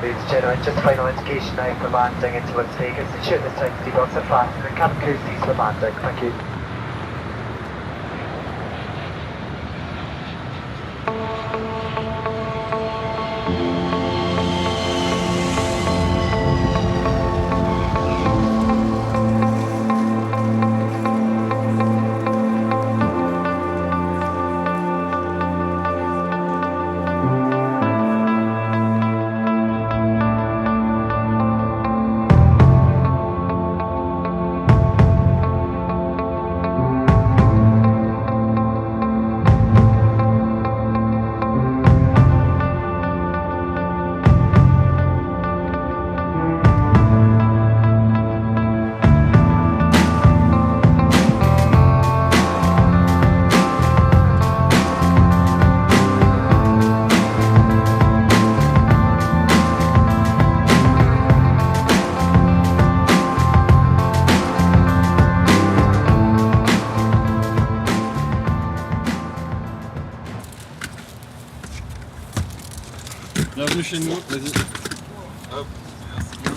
Ladies and gentlemen, just final indication now for landing into Las Vegas. Ensure this time seatbelts are fastened and cabin crew seats for landing. Thank you. Bienvenue chez nous, vas-y. Hop, merci bien.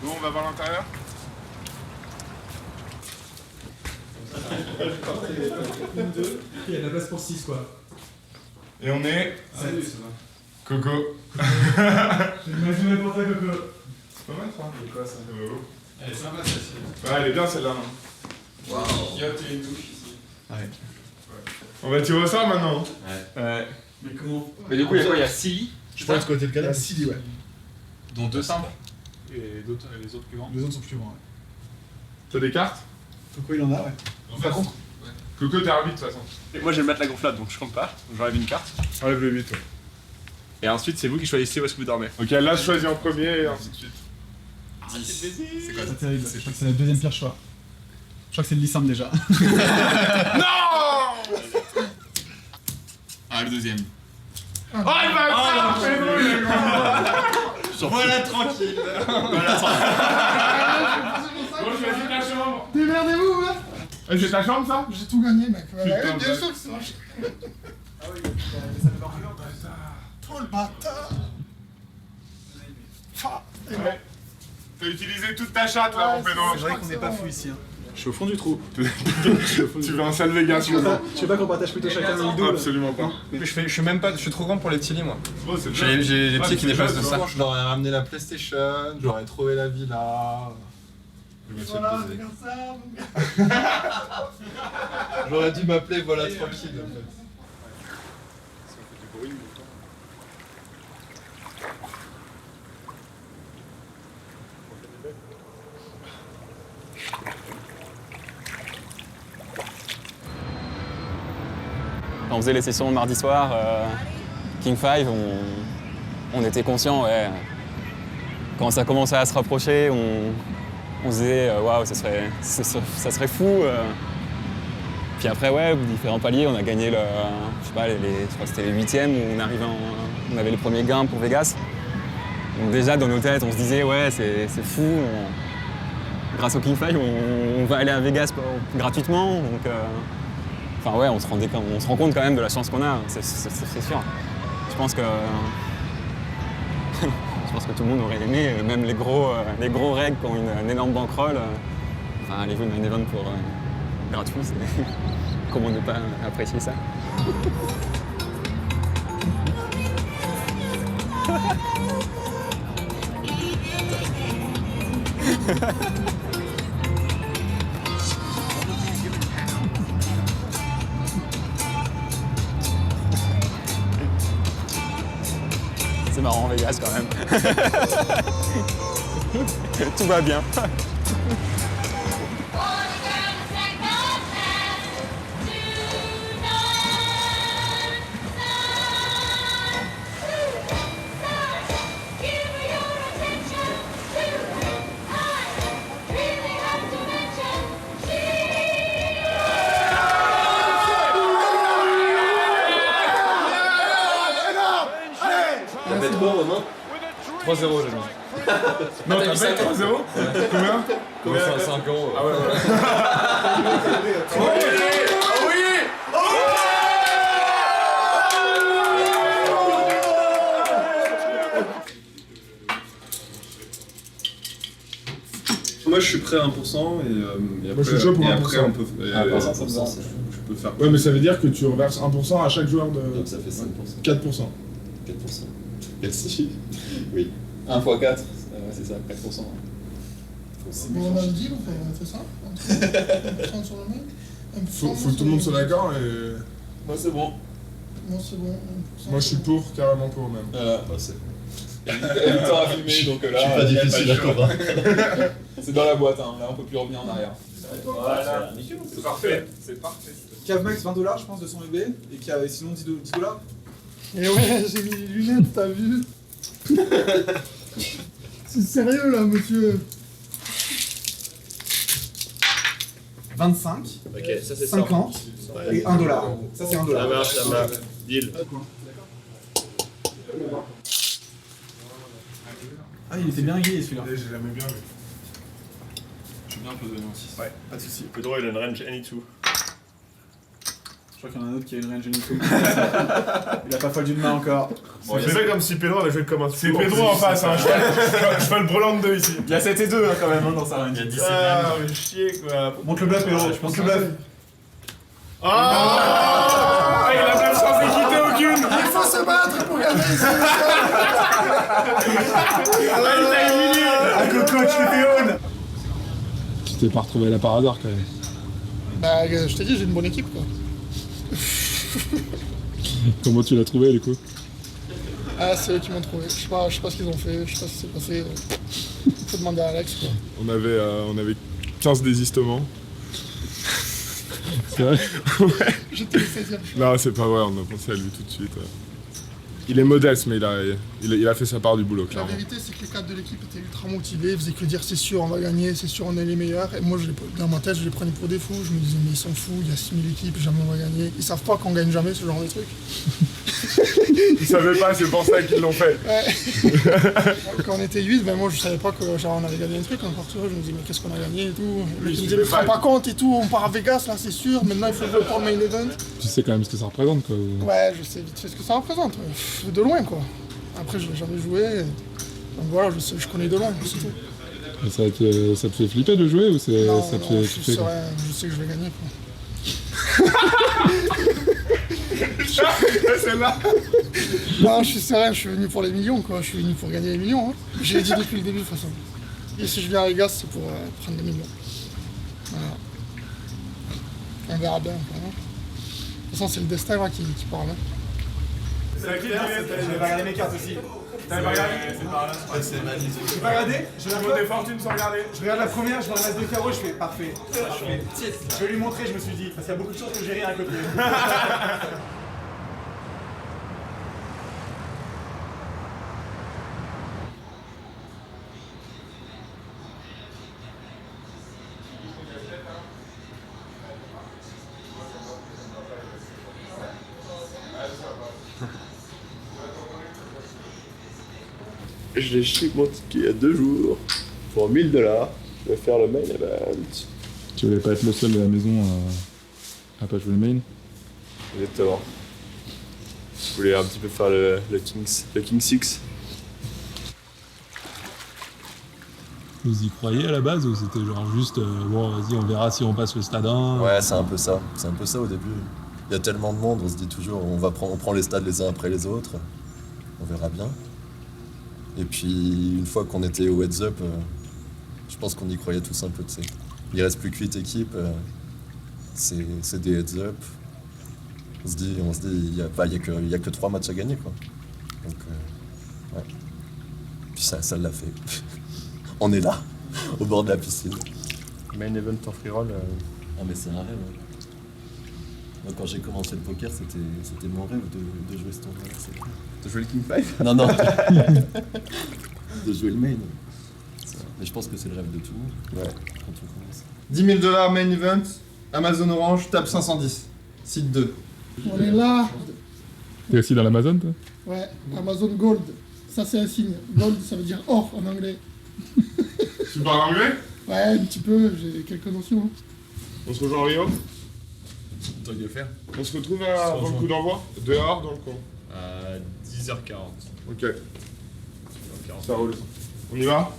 Nous, on va voir l'intérieur. Une, deux, il y a de la place pour 6 quoi. Et on est... Salut, ça va. Coco. J'imagine pour toi Coco. C'est pas mal ça. C'est quoi ça? Elle est sympa celle-ci. Ouais, elle est bien celle-là. Waouh. Yacht et une douche ici. Ouais. On va tirer au sort maintenant. Ouais. Mais comment? Mais du coup, il y a quoi? Il y a 6 lits. Je pense que côté de canal, 6 lits, ouais. Dont 2 simples. Et les autres plus grands. Les autres sont plus grands, ouais. T'as des cartes? Coco il en a, ouais. Par contre. Coco, t'es arbitre de toute façon. Et moi, je vais mettre la gonflable, donc je compte pas. Donc j'enlève une carte. Enlève le 8, ouais. Et ensuite, c'est vous qui choisissez où est-ce que vous dormez. Ok, là, je choisis en premier et ainsi de suite. 10. C'est quoi C'est pas terrible, je crois que c'est le deuxième pire choix. Je crois que c'est le lit simple déjà. Non! Ah, le deuxième. Oh, il va faire Voilà, tranquille. Voilà, tranquille. Bon, choisis ta chambre. Démerdez-vous, là. C'est ta chambre, ça? J'ai tout gagné, mec. Putain, bien mec. sûr que c'est vrai. Ah oui, ça me marche bien. Oh le bâtard. Ouais. T'as utilisé toute ta chatte là, mon pédo. C'est vrai qu'on n'est pas fou ici. Hein. Je suis au fond du trou. Tu veux un sale Vegas, tu veux? Tu veux pas qu'on partage plutôt chacun un idole? Absolument pas. Mais je suis même pas. Je suis trop grand pour les petits lits, moi. Oh, c'est bien. J'ai les Ouais, pieds qui c'est dépassent bien, de tu ça. vois. Je leur ai ramené la PlayStation, j'aurais trouvé la villa. Voilà, c'est comme ça. J'aurais dû m'appeler Voilà tranquille en fait. Quand on faisait les sessions le mardi soir, King 5, on était conscient, ouais. Quand ça commençait à se rapprocher, on se disait waouh, ça serait fou. Puis après, ouais, différents paliers, on a gagné le, je sais pas, je crois que c'était les 8e où on avait les premiers gains pour Vegas. Donc déjà dans nos têtes, on se disait ouais, c'est fou. Grâce au King 5, on va aller à Vegas gratuitement. Donc, enfin ouais, on se rend compte quand même de la chance qu'on a, c'est sûr. Je pense que tout le monde aurait aimé, même les gros règles qui ont une énorme bankroll. Enfin, aller jouer un event pour gratuit, c'est comment ne pas apprécier ça. C'est marrant Vegas quand même. Tout va bien. T'as fait trop Romain 3-0, j'ai mis. Non, t'as fait 3-0? Combien? Combien? 5 euros. Ah ouais, ouais. moi je suis prêt à 1% et après, je suis chaud pour et 1%. après on peut. Ah, 1%, ça me va. Je peux faire. Ouais, mais ça veut dire que tu reverses 1% à chaque joueur de. Donc ça fait 5%. 4%. 4%. Merci. 1 x 4, c'est ça, 4%. Bon, on a le deal, on fait ça. 1% sur le mail. Faut que tout le monde soit d'accord et. Moi c'est bon. Moi, c'est bon. 1%. Moi, je suis pour, carrément pour même. Voilà. Bah, c'est Il y a du temps à filmer, donc là. je suis pas difficile à convaincre. C'est dans la boîte, hein. Là on peut plus revenir en arrière. Voilà. C'est parfait. C'est parfait. Cavemax 20$, je pense, de son UB, et qui a sinon 10$. Et ouais, j'ai mis les lunettes, t'as vu? C'est sérieux là, monsieur. 25, Ok, ça c'est 50 et 1$. Ça c'est 1$. Ça marche, ça marche. Deal. Ah, il était bien gay celui-là. J'ai jamais bien vu. Je suis bien posé en 6. Ouais, pas de soucis. Pedro il a une range any2. Je crois qu'il y en a un autre qui a une range unique. Il a pas fallu de main encore. Bon, il fait comme si Pedro avait joué comme un C'est Pedro en face, hein. Je fais le brelan de 2 ici. Il y a 7 et 2 quand même dans sa range. Il y a 17 Ah, mais chier quoi. Montre le bluff, Pedro. Montre le bluff. Ah, il a pas de chance d'équiter aucune. Il faut se battre pour gagner ici. Ah, coco, tu fais on. Tu t'es pas retrouvé là par hasard quand même. Bah, je t'ai dit, j'ai une bonne équipe quoi. Comment tu l'as trouvé du coup? Ah, c'est eux qui m'ont trouvé. Je sais pas ce qu'ils ont fait, je sais pas ce qui s'est passé. Faut demander à Alex quoi. On avait 15 désistements. C'est vrai? Ouais. J'étais le 16ème. Non, c'est pas vrai, on a pensé à lui tout de suite. Il est modeste, mais il a fait sa part du boulot, La clairement. vérité, c'est que les 4 de l'équipe étaient ultra motivés, ils faisaient que dire c'est sûr, on va gagner, c'est sûr, on est les meilleurs. Et moi, dans ma tête, je les prenais pour des fous. Je me disais, mais ils sont fous, il y a 6000 équipes, jamais on va gagner. Ils savent pas qu'on gagne jamais ce genre de truc. Ils savaient pas, c'est pour ça qu'ils l'ont fait. Ouais. Quand on était 8, ben moi je savais pas que genre, on avait gagné un truc encore, tu vois. Je me disais, mais qu'est-ce qu'on a gagné et tout. Le mec, il me disait, mais tu te rends pas compte et tout, on part à Vegas là, c'est sûr. Maintenant, il faut jouer pour le main event. Tu sais quand même ce que ça représente, quoi. Ouais, je sais vite fait ce que ça représente. Ouais. De loin, quoi. Après, je l'ai jamais joué. Donc voilà, je connais de loin, c'est tout. Ça te fait flipper de jouer ou c'est Non, ça te non, fait je, kiffer, quoi. je sais que je vais gagner, quoi. Celle-là. Non, je suis serein, je suis venu pour les millions, quoi. Je suis venu pour gagner les millions. Hein. Je l'ai dit depuis le début, de toute façon. Et si je viens à Vegas, c'est pour prendre des millions. Voilà. On verra bien, quoi. Hein. De toute façon, c'est le destin là, qui parle. Hein. C'est la claire, j'ai pas regardé mes cartes aussi. T'avais pas regardé? C'est par là. C'est magnifique. J'ai pas regardé? Je Le mot des fortunes sans regarder. regarde la première, je vois un as de carreau, je fais parfait. Je vais lui montrer, je me suis dit, parce qu'il y a beaucoup de choses que j'ai rien à côté. Je l'ai chic mon ticket il y a 2 jours. Pour 1000$. Je vais faire le main event. Tu voulais pas être le seul de la maison à pas jouer le main? Exactement. Je voulais un petit peu faire le King 6. Vous y croyez à la base ou c'était genre juste bon vas-y on verra si on passe le stade 1? Ouais, c'est un peu ça. C'est un peu ça au début. Il y a tellement de monde, on se dit toujours on prend les stades les uns après les autres. On verra bien. Et puis une fois qu'on était au heads up, je pense qu'on y croyait tous un peu, tu sais. Il reste plus que 8 équipes, c'est des heads up. On se dit il y a que 3 matchs à gagner quoi. Donc ouais. Puis ça l'a fait. On est là, au bord de la piscine. Main event en free roll. Ah mais c'est un rêve. Hein. Moi quand j'ai commencé le poker, c'était mon rêve de jouer ce tournoi-là. T'as joué le King 5? Non. De jouer le main. Mais je pense que c'est le rêve de tout. Ouais. Quand on commence. 10 000$ main event, Amazon Orange, table 510, site 2. On est là. T'es aussi dans l'Amazon toi? Ouais, Amazon Gold. Ça, c'est un signe. Gold, ça veut dire or en anglais. Tu parles anglais? Ouais, un petit peu, j'ai quelques notions. On se rejoint en Rio? Tant de faire. On se retrouve avant le coup d'envoi? Dehors dans le coin. À 10h40. Ok. Ça roule. On y va?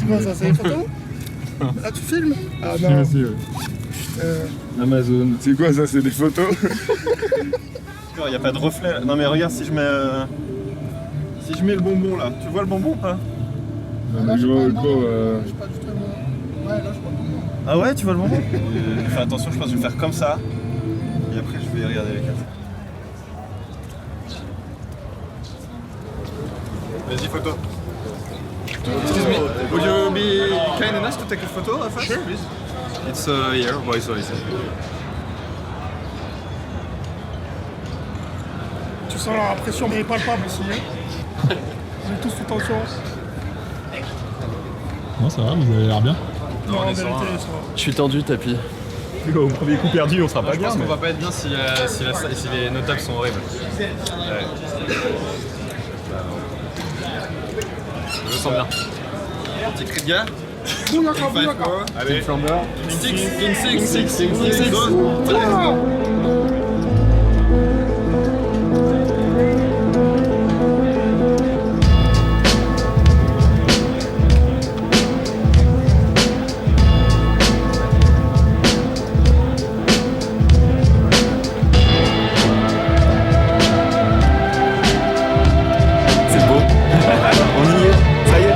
C'est quoi ça? C'est des photos? Ah, tu filmes? Ah non. Merci, ouais. Amazon. C'est quoi ça? C'est des photos? Il n'y a pas de reflet. Non mais regarde si je mets... Si je mets le bonbon là. Tu vois le bonbon ou pas? Là, je vois le pot. J'ai pas du tout le bonbon. Ouais, là, je vois le bonbon. Ah ouais, tu vois le bonbon? Fais attention, je pense que je vais faire comme ça. Et après je vais regarder les cartes. Vas-y, photo. Excuse me, would you be kind enough to take a photo of us? Sure, please. It's here, boy, sorry. Tu sens la pression mais palpable ici. Hein. Vous avez tous fait attention. Non, ça va, vous avez l'air bien. Non, en vérité, ça va. Je suis tendu, tapis. Au premier coup perdu, on sera pas Je bien. pense qu'on va pas être bien si les notables sont horribles. Ouais. Je le sens bien. Petit cri de gars. Bouyaka, bouyaka. Allez. Six. C'est beau. On y est, ça y est.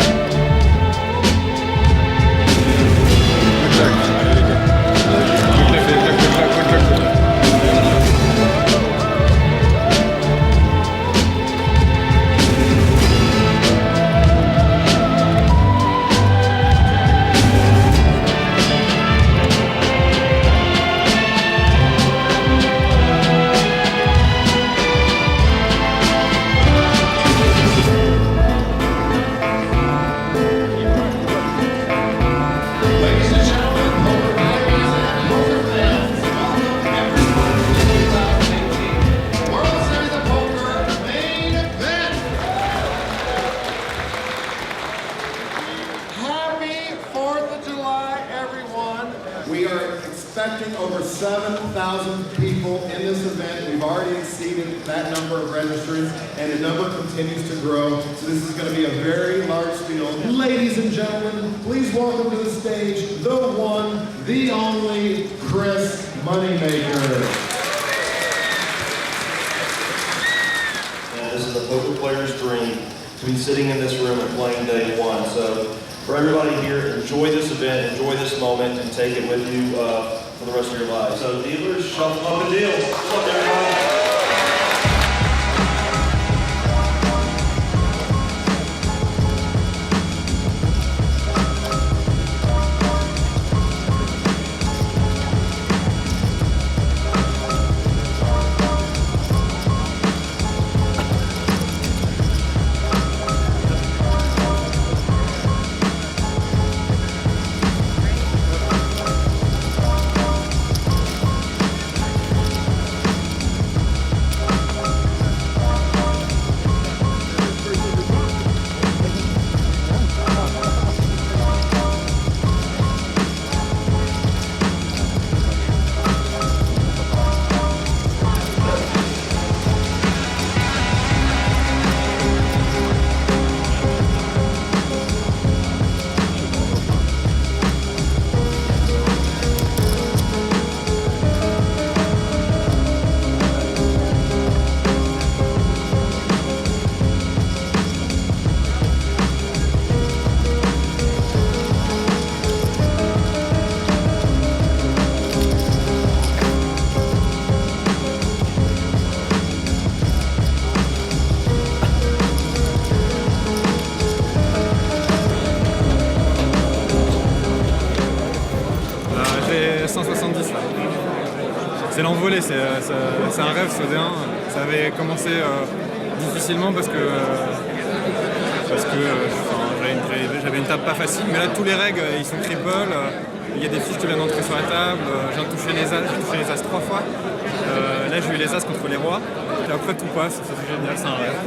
Happy 4th of July, everyone. We are expecting over 7,000 people in this event. We've already exceeded that number of registrants, and the number continues to grow. So this is going to be a very large field. Ladies and gentlemen, please welcome to the stage the one, the only Chris Moneymaker. And this is a poker player's dream to be sitting in this room and playing day one. So for everybody here, enjoy this event, enjoy this moment, and take it with you for the rest of your lives. So dealers, shuffle up and deal. Good luck, everybody. C'est l'envolée, c'est un rêve ce D1. Ça avait commencé difficilement parce que j'avais une table pas facile, mais là tous les règles ils sont triple, il y a des fiches qui viennent d'entrer sur la table, j'ai touché les as 3 fois, là j'ai eu les as contre les rois, et après tout passe, ça c'est génial, c'est un rêve.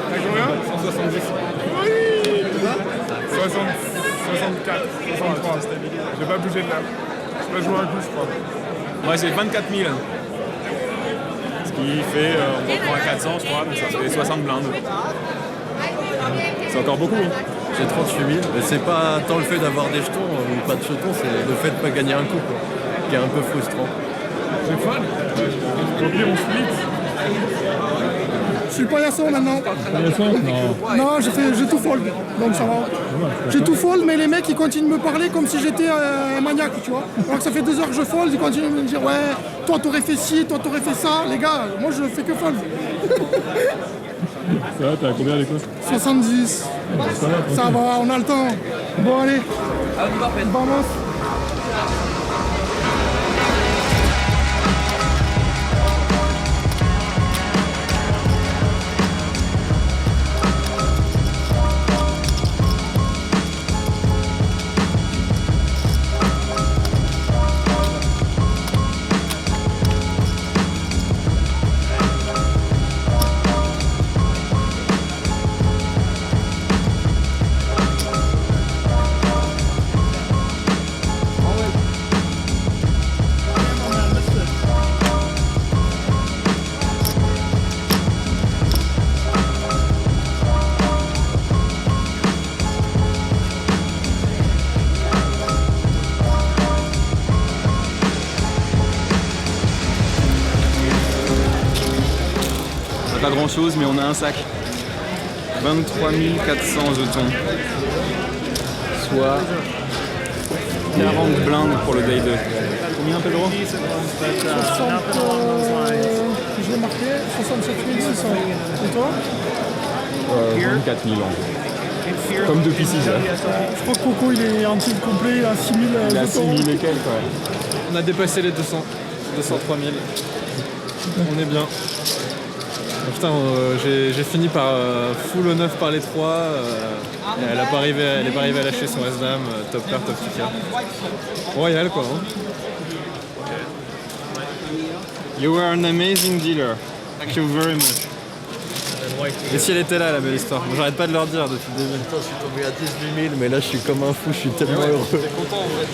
T'as combien? 170. Oui 64, 63. J'ai pas bougé de là. J'ai pas joué un coup, je crois. Moi j'ai 24 000. Ce qui fait, on prend à 400 je crois, donc ça fait 60 blindes. C'est encore beaucoup. Hein. J'ai 38 000. Mais c'est pas tant le fait d'avoir des jetons ou pas de jetons, c'est le fait de pas gagner un coup, quoi, qui est un peu frustrant. C'est fun. Au pire, on split. Je suis paillasson maintenant. Non. Non, j'ai tout fold, donc ça va. J'ai tout fold, mais les mecs ils continuent de me parler comme si j'étais un maniaque, tu vois. Alors que ça fait 2 heures que je fold, ils continuent de me dire ouais, toi t'aurais fait ci, toi t'aurais fait ça. Les gars, moi je fais que fold. Ça va, t'as combien les cotes 70. Ça va, on a le temps. Bon allez. Vamos. Pas grand chose, mais on a un sac. 23 400 jetons. Soit 40 blindes pour le day 2. Combien Pedro 60, je l'ai marqué, 67 600. Et toi 24 000 ans. Comme depuis 6 heures. Je crois que Coco il est en tilt complet à 6000 Il a 6 000 jetons. et quelques, ouais. On a dépassé les 200, 203 000. On est bien. Putain, j'ai fini par full au 9 par les 3. Elle est pas arrivée à lâcher son S-Dame, top pair, top kicker. Royal quoi. Hein. You were an amazing dealer. Thank you very much. Et si elle était là, la belle histoire. Moi, j'arrête pas de leur dire depuis le début. Putain, je suis tombé à 18 000, mais là je suis comme un fou, je suis tellement heureux. T'es content en vrai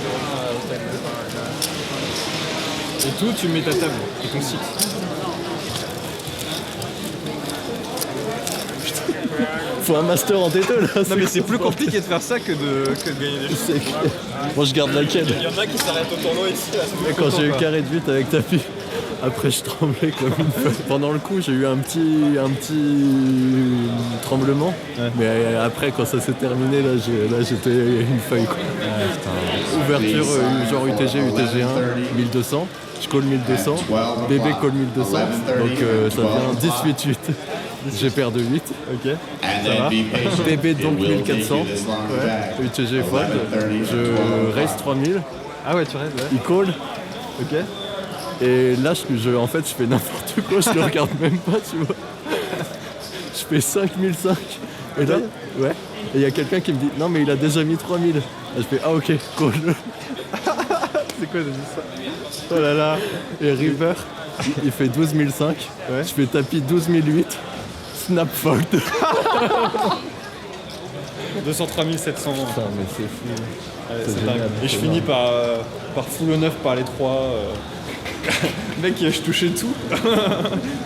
de Et tout, tu mets ta table et ton site. Faut un master en T2 là. Non mais c'est plus compliqué de faire ça que de gagner des choses. Moi je garde laquelle. Il y en a qui s'arrêtent au tournoi ici là. Quand j'ai eu carré de 8 avec tapis, après je tremblais comme une feuille. Pendant le coup j'ai eu un petit tremblement, mais après quand ça s'est terminé là j'étais une feuille quoi. Ouverture genre UTG, UTG1, 1200. Je call 1200, bébé call 1200, donc ça devient 18-8. J'ai perdu 8, ok, ça va. Bébé donc 1400, ouais. UTG fold, je raise 3000. Ah ouais, tu raises, ouais. Il call, ok. Et là, en fait, je fais n'importe quoi, je le regarde même pas, tu vois. Je fais 5005. Et là, ouais. Et il y a quelqu'un qui me dit, non mais il a déjà mis 3000. Là, je fais, ah ok, call. C'est quoi, j'ai dit ça? Oh là là. Et River, il fait 12005. Ouais. Je fais tapis 12008. Snap fold. 203 700. Putain, mais c'est fou. Ouais, c'est dingue. Et je finis par full au 9 par les 3. Mec, je touchais tout.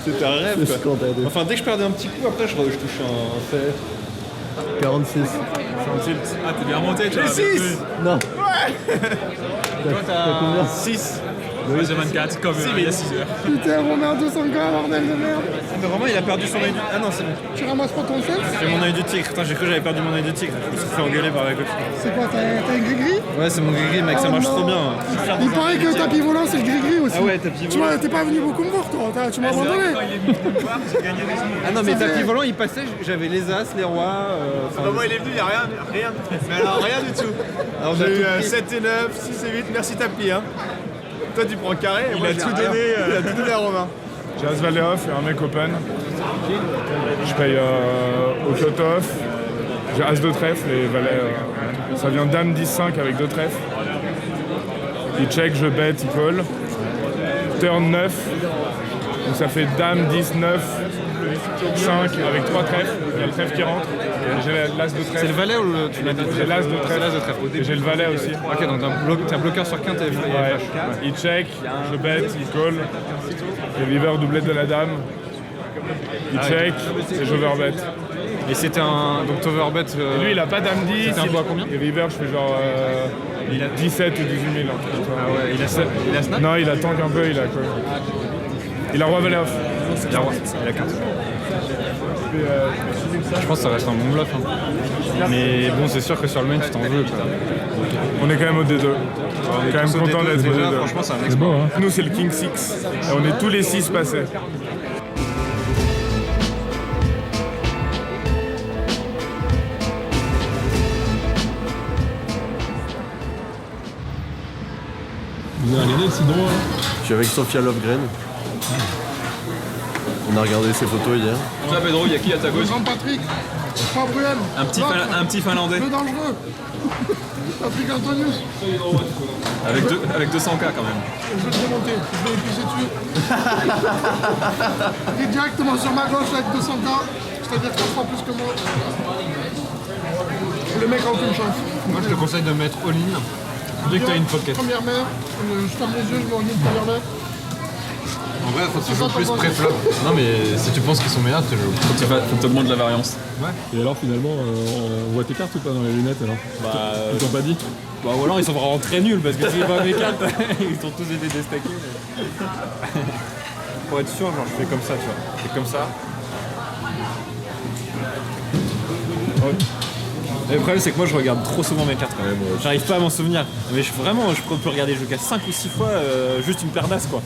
C'était un rêve. C'est scandaleux. Enfin, dès que je perdais un petit coup, après je touchais un fait. 46. Ah, t'es bien monté, tu vois. 6. Non. Ouais. Toi, t'as combien 6. Moi j'ai 24, comme il y a 6 heures. Putain, Romain 200K, bordel de merde. Mais vraiment, il a perdu son œil du... Ah non, c'est bon. Tu ramasses pas ton sel? C'est mon œil du tigre. Putain, j'ai cru que j'avais perdu mon œil du tigre. Je me suis fait engueuler par la copine. C'est quoi, t'as un gris-gris? Ouais, c'est mon gris-gris, mec, ça marche trop bien. Il paraît que le tapis volant c'est le gris-gris aussi. Ah ouais, tapis Tu volant. vois, t'es pas venu beaucoup me voir toi, tu m'as abandonné. Ah non, mais Ça fait- tapis volant, il passait, j'avais les as, les rois. Au moment où il est venu, il n'y a rien. Mais alors, rien du tout. Alors, J'ai j'ai eu tout pris. 7 et 9, 6 et 8, merci tapis. Hein. Toi, tu prends carré, et Il moi, a j'ai tout rien. donné, Il a tout donné à Romain. J'ai As Valet off et un mec open. Je paye au cut-off. J'ai As de trèfle et Valet. Ça vient Dame 10-5 avec 2 trèfles. Il check, je bet, il call. Turn 9. Donc ça fait Dame 10, 9, 5 avec 3 trèfles. Il y a le trèfle qui rentre. Et j'ai l'As de trèfle. C'est le valet ou tu l'as dit? J'ai l'As de C'est trèfle. l'as de trèfle. Et j'ai le Valet aussi. Ok, donc t'as un bloqueur sur quinte et Ouais. flash. Il check, je bet, il call. Et River doublette de la dame. Il check et j'overbet. Et c'était un. Donc Toverbet. Et lui, il a pas dame 10. C'était un poids à combien? Et river, je fais genre Il a 17 ou 18 000. Ah ouais, il a snap? Non, il a tank un peu, il a quoi? Il a roi valet off. Il a 15. Je pense que ça reste un bon bluff. Hein. Mais bon, c'est sûr que sur le main, tu t'en veux. Quoi. On est quand même au D2. On est quand même content d'être au D2. Franchement, c'est un exploit. Beau, hein. Nous, c'est le King 6. Et on est tous les 6 passés. Vous avez regardé le site droit? Je suis avec Sophia Lovegren. On a regardé ses photos hier. Ça, Pedro, il y a qui à ta gauche? Jean-Patrick, Fabriel. Un petit Finlandais. Le dangereux. Patrick Antonius. Avec 200K quand même. Je vais te démonter, je vais épicer dessus. Il est directement sur ma gauche avec 200K, c'est-à-dire 4 fois plus que moi. Le mec a aucune chance. Moi, je te conseille de mettre all-in dès que tu as une pocket. Première main, je ferme les yeux, je me regarde première main. En vrai, faut toujours plus pré-flop. Non, mais si tu penses qu'ils sont meilleurs, tu le. Faut que tu augmentes la variance. Ouais. Et alors finalement, on voit tes cartes ou pas dans les lunettes alors? Ils t'ont pas dit? Bah, ou alors ils sont vraiment très nuls parce que si tu vois mes cartes, ils ont tous été déstackés. Mais... Pour être sûr, genre je fais comme ça, tu vois. Je fais comme ça. Ouais. Le problème c'est que moi je regarde trop souvent mes cartes. Ouais, j'arrive pas à m'en souvenir. Mais je peux regarder jusqu'à 5 ou 6 fois juste une paire d'as quoi.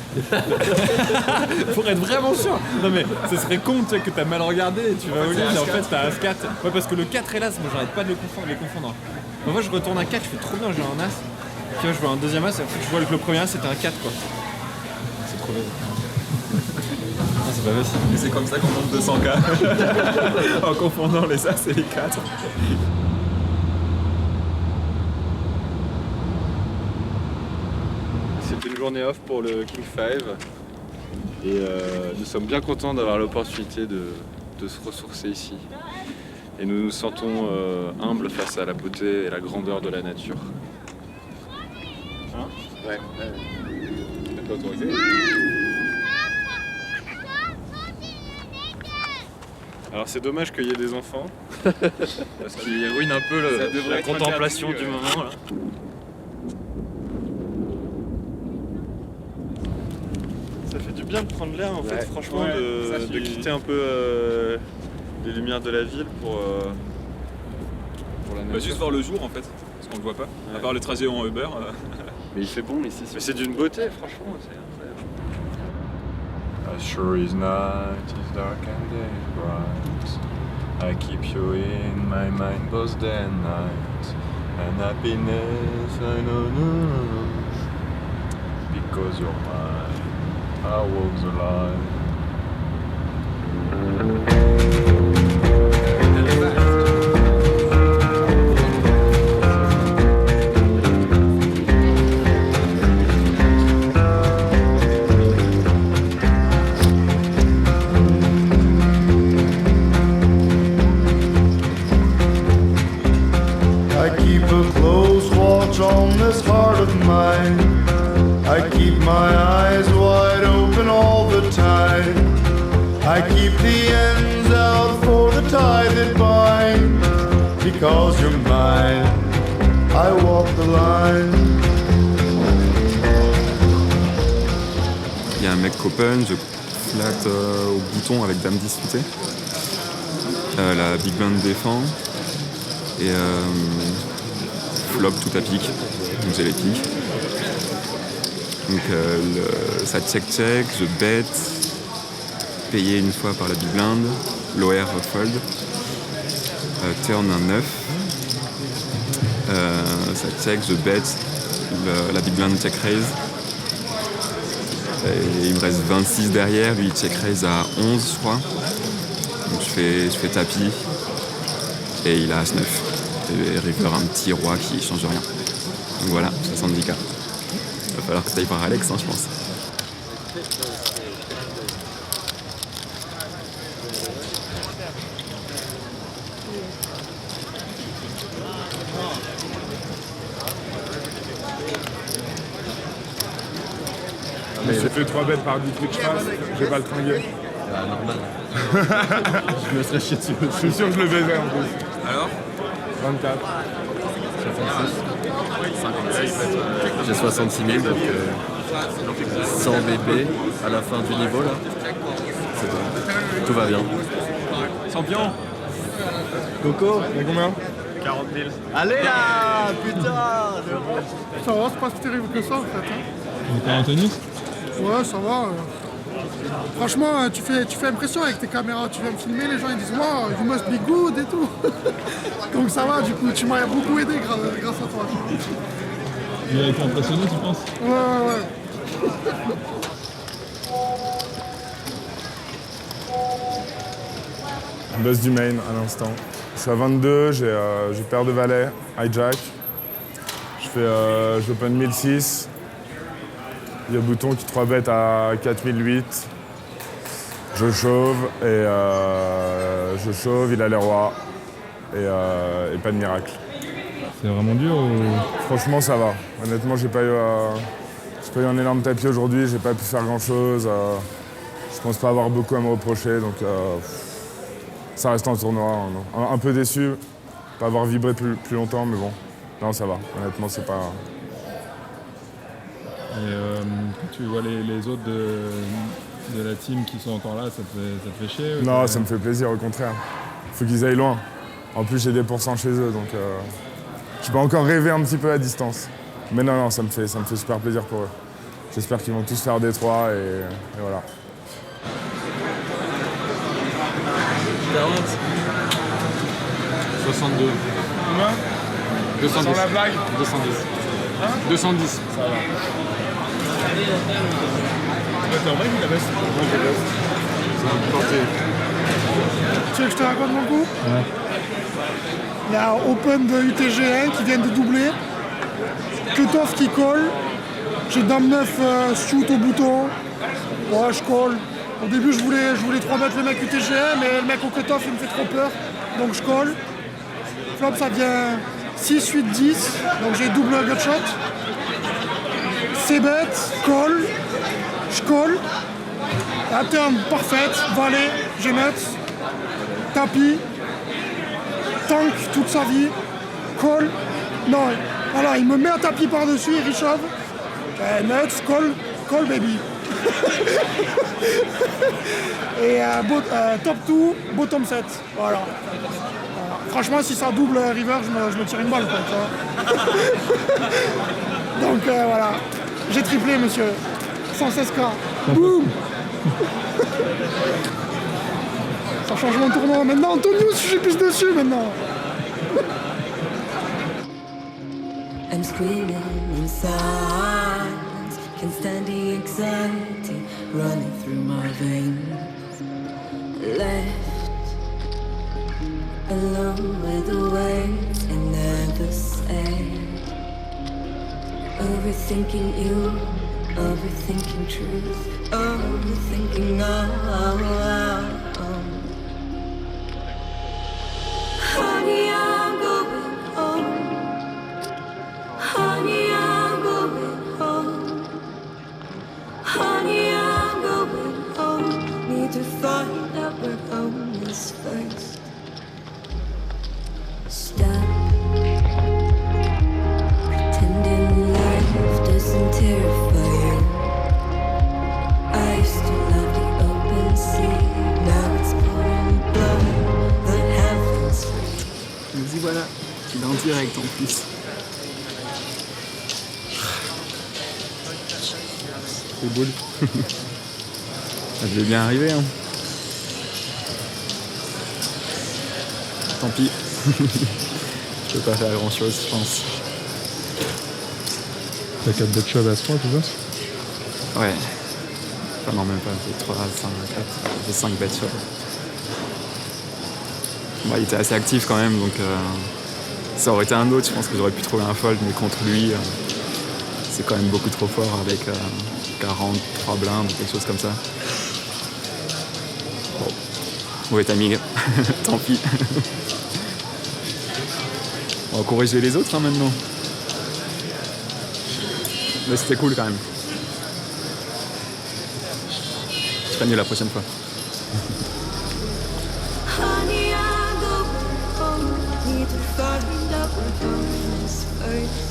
Pour être vraiment sûr. Non mais ce serait con tu sais, que t'as mal regardé et tu vas au lit et en fait t'as as 4. Ouais parce que le 4 et l'as, moi j'arrête pas de les confondre. En fait je retourne à 4, je fais trop bien, j'ai un as. Puis là je vois un deuxième as et après je vois que le premier as c'était un 4 quoi. C'est trop bien. Ah, c'est pas facile. Et c'est comme ça qu'on monte 200K. En confondant les as et les 4. C'était une journée off pour le King 5 et nous sommes bien contents d'avoir l'opportunité de se ressourcer ici. Et nous nous sentons humbles face à la beauté et la grandeur de la nature. Hein? Ouais. T'es pas autorisé? Alors c'est dommage qu'il y ait des enfants, parce qu'ils ruinent un peu la contemplation du moment là. Ça fait du bien de prendre l'air en fait, franchement, de quitter un peu les lumières de la ville pour la nature. Juste voir le jour en fait, parce qu'on le voit pas, à part les trajets en Uber. Mais il fait bon ici, mais c'est d'une beauté franchement, c'est incroyable. As sure as night is dark and day is bright, I keep you in my mind both day and night, and happiness I know, because you're mine, I walk the line. On this heart of mine, I keep my eyes wide open all the time. I keep the ends out for the tie that binds. Because you're mine, I walk the line. Il y a un mec open, je flatte au bouton avec dame 10 floutée. La big blind défend. Et flop tout à pique, donc j'ai les piques. Donc ça check, je bet, payé une fois par la big blind, l'OR fold, turn un 9, ça check, je bet, la big blind check raise, et il me reste 26 derrière, lui il check raise à 11 je crois, donc je fais tapis, et il a As-9. Et river un petit roi qui change rien. Donc voilà, 70K. Il va falloir que tu ailles voir Alex, hein, je pense. Mais j'ai fait 3 bêtes par 10 trucs, je vais pas le tringuer. Normal. Je me serais chié dessus. Je suis sûr que je le baisais en plus. Alors 24. 56. J'ai 66 000, donc 100 BP à la fin du niveau là. C'est bon. Tout va bien. Champion. Coco, t'as combien 40 000. Allez là, putain. Ça va, c'est pas si terrible que ça en fait. Hein. Encore en tennis? Ouais, ça va. Franchement, tu fais impression avec tes caméras. Tu viens me filmer, les gens ils disent wow, you must be good et tout. Donc ça va, du coup, tu m'as beaucoup aidé grâce à toi. Il a été impressionné, tu penses? Ouais. Buzz du main à l'instant. Je suis à 22, j'ai paire de valets, hijack. Je open 1006. Il y a bouton qui 3-bet à 4008. Je chauve il a les rois et pas de miracle. C'est vraiment dur ou... Franchement ça va. Honnêtement j'ai pas eu un énorme tapis aujourd'hui, j'ai pas pu faire grand chose. Je pense pas avoir beaucoup à me reprocher donc ça reste en tournoi. Un peu déçu, pas avoir vibré plus longtemps mais bon. Non ça va, honnêtement c'est pas. Et quand tu vois les autres de la team qui sont encore là, ça te fait chier? Non, ça me fait plaisir, au contraire. Faut qu'ils aillent loin. En plus, j'ai des pourcents chez eux, donc je peux encore rêver un petit peu à distance. Mais non, ça me fait super plaisir pour eux. J'espère qu'ils vont tous faire des 3 et voilà. 40. 62. Combien 210. Sans la blague 210. Hein 210. Ça va. T'es en vrai qu'il la baisse? Moi je la baisse. C'est un peu porté. Tu veux que je te raconte mon coup? Ouais. Il y a Open de UTG1 qui vient de doubler. Cut-off qui colle. J'ai Dame 9 shoot au bouton. Ouais, je colle. Au début, je voulais 3-bet le mec UTG1, mais le mec au cut-off, il me fait trop peur. Donc je colle. Flop, ça devient 6, 8, 10. Donc j'ai double gut shot. C-bet, call. Je colle. La turn parfaite. Valet, j'ai nuts. Tapis. Tank toute sa vie. Call. Non, voilà, il me met un tapis par-dessus, il réchauffe. Nuts, call baby. Et top 2, bottom 7. Voilà. Franchement, si ça double river, je me tire une balle. Quoi, tu vois. Donc voilà. J'ai triplé, monsieur. 116K. Boum. Ça change mon tournoi. Maintenant, Antonius, je suis plus dessus maintenant. I'm screaming in silence, can't stand the anxiety running through my veins. Left alone with the waves and never say. Overthinking you, overthinking truth, overthinking Honey, I'm going home. Honey, I'm going home. Honey, I'm going home. Need to find out where home is first. Stop pretending life doesn't terrify you. I used to love the open sea. Now it's pouring blood. The heavens free. Me dis voilà, il est en direct en plus. C'est boule. Je vais bien arriver. Hein. Tant pis. Je peux pas faire grand chose, je pense. T'as 4 bet shove à 3, tu vois? Ouais. Enfin, non, même pas. J'ai 3, 5, 4. J'ai 5 bet shove. Bon, il était assez actif quand même, donc ça aurait été un autre. Je pense que j'aurais pu trouver un fold, mais contre lui, c'est quand même beaucoup trop fort avec 43 blindes, quelque chose comme ça. Bon, mauvais timing. Tant pis. On va corriger les autres hein, maintenant. Mais c'était cool quand même. Je ferai mieux la prochaine fois. Honey, I'm going home. Need to find out what home is first.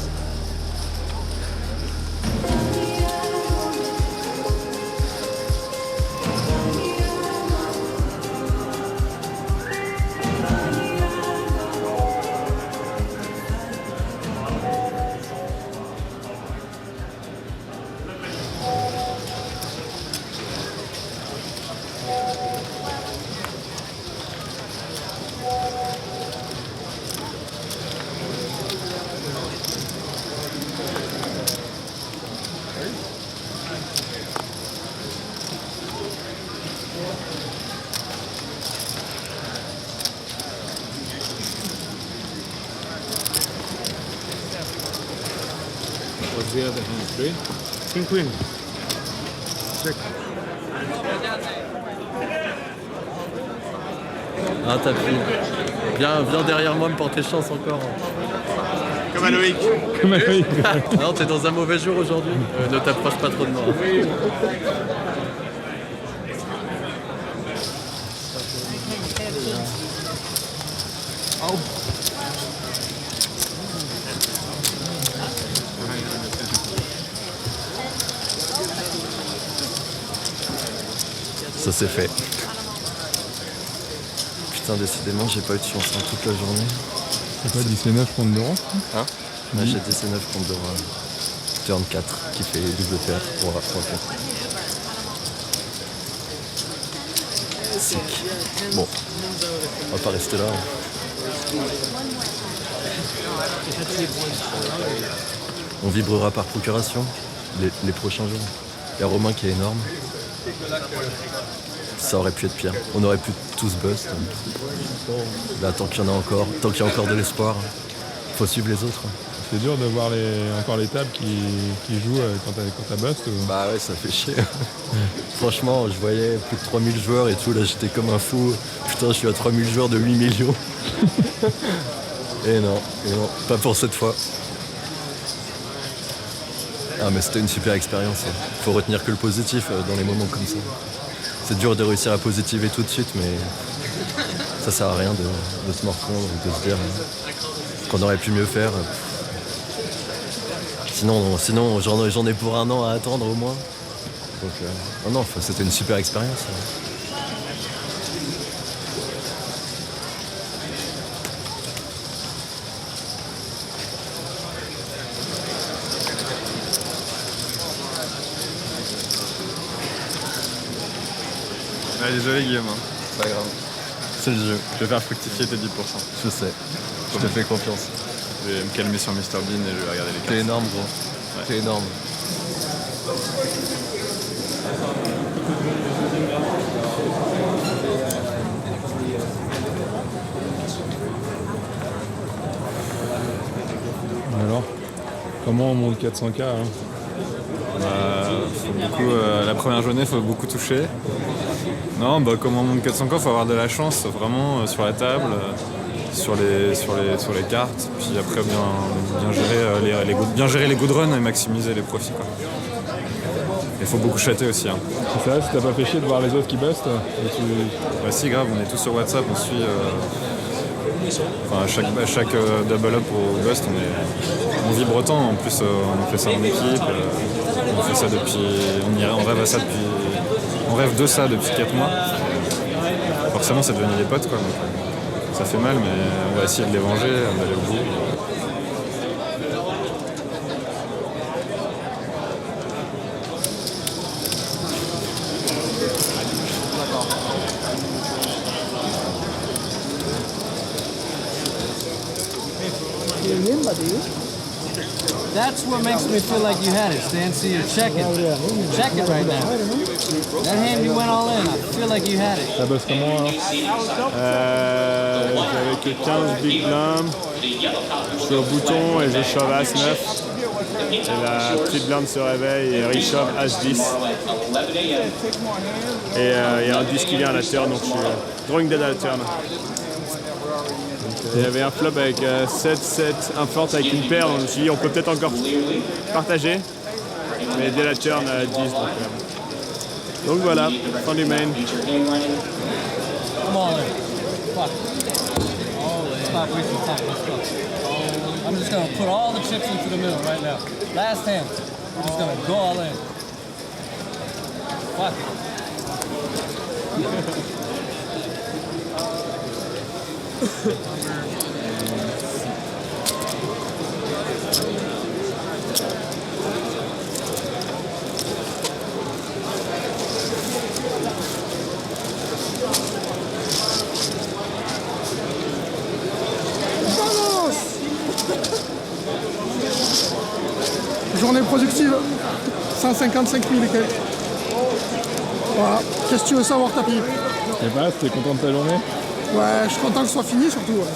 What's the other hand? Three? King queen. Check. Ah, t'as pris. Viens derrière moi me porter chance encore. Comme à Loïc. Comme à Loïc. Non, t'es dans un mauvais jour aujourd'hui. Ne t'approche pas trop de moi. Ça c'est fait. Putain, décidément, j'ai pas eu de chance toute la journée. C'est pas DC9 contre Dora? Hein? Là, j'ai DC9 contre Dora. Turn 4 qui fait double paire pour 3 4. Sick. Bon, on va pas rester là. On vibrera par procuration les prochains jours. Il y a Romain qui est énorme. Ça aurait pu être pire. On aurait pu tous bust. Là, tant qu'il y en a encore, tant qu'il y a encore de l'espoir, faut suivre les autres. C'est dur de voir encore les tables qui jouent quand t'as bust ou... Bah ouais, ça fait chier. Franchement, je voyais plus de 3000 joueurs et tout, là j'étais comme un fou. Putain, je suis à 3000 joueurs de 8 millions. Et non, pas pour cette fois. Ah mais c'était une super expérience. Faut retenir que le positif dans les moments comme ça. C'est dur de réussir à positiver tout de suite, mais ça sert à rien de se morfondre ou de se dire qu'on aurait pu mieux faire. Sinon j'en ai pour un an à attendre au moins. Donc non, c'était une super expérience. Ah, désolé Guillaume, hein. C'est pas grave. C'est le jeu. Je vais faire fructifier tes 10%. Je sais. Je te fais confiance. Je vais me calmer sur Mr Bean et je vais regarder les cartes. T'es énorme gros. Ouais. T'es énorme. Alors, comment on monte 400K hein? Faut beaucoup, la première journée, il faut beaucoup toucher. Non, comme on monte 400K, il faut avoir de la chance vraiment sur la table, sur les cartes, puis après bien gérer les good runs et maximiser les profits. Il faut beaucoup chatter aussi. Hein. C'est ça, si t'as pas fait chier de voir les autres qui bustent Bah si, grave, on est tous sur WhatsApp, on suit... à chaque double up au bust, on vibre autant. En plus, on fait ça en équipe. On fait ça on rêve de ça depuis 4 mois. Forcément, c'est devenu des potes, quoi. Donc, ça fait mal, mais on va essayer de les venger, d'aller au bout. That's what makes me feel like you had it, Stan. See, you're checking. Check it right now. That hand you went all in. I feel like you had it. Ça bosse comment alors J'avais que 15 big blinds. Je suis au bouton et je shove As-9. Et la petite blinde se réveille et reshove As-10. Et il y a un 10 qui vient à la turn, donc je suis drawing dead à la turn. Il y avait un flop avec 7, 7, un forte avec une paire, donc je me suis dit on peut peut-être encore partager. Mais dès la turn à 10, donc Donc voilà, fin du main. Come on in. Fuck. Stop wasting time. Let's go. I'm just gonna put all the chips into the middle right now. Last hand. I'm just gonna go all in. Fuck. Journée productive, 155 000 et quelques. Voilà. Qu'est-ce que tu veux savoir, Tapi? Je sais pas, t'es content de ta journée? Ouais, je suis content que ce soit fini surtout. Ouais.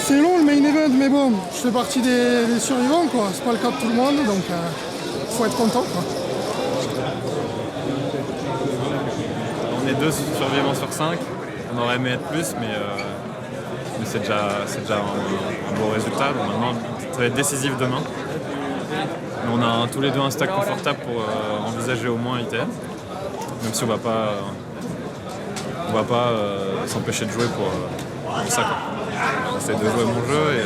C'est long le main event, mais bon, je fais partie des survivants, quoi. C'est pas le cas de tout le monde, donc faut être content, quoi. On est 2 survivants sur 5. On aurait aimé être plus, mais c'est déjà un bon résultat. Donc maintenant, ça va être décisif demain. Mais on a tous les deux un stack confortable pour envisager au moins un ITM. Même si on va pas s'empêcher de jouer pour ça, quoi. J'essaie de jouer mon jeu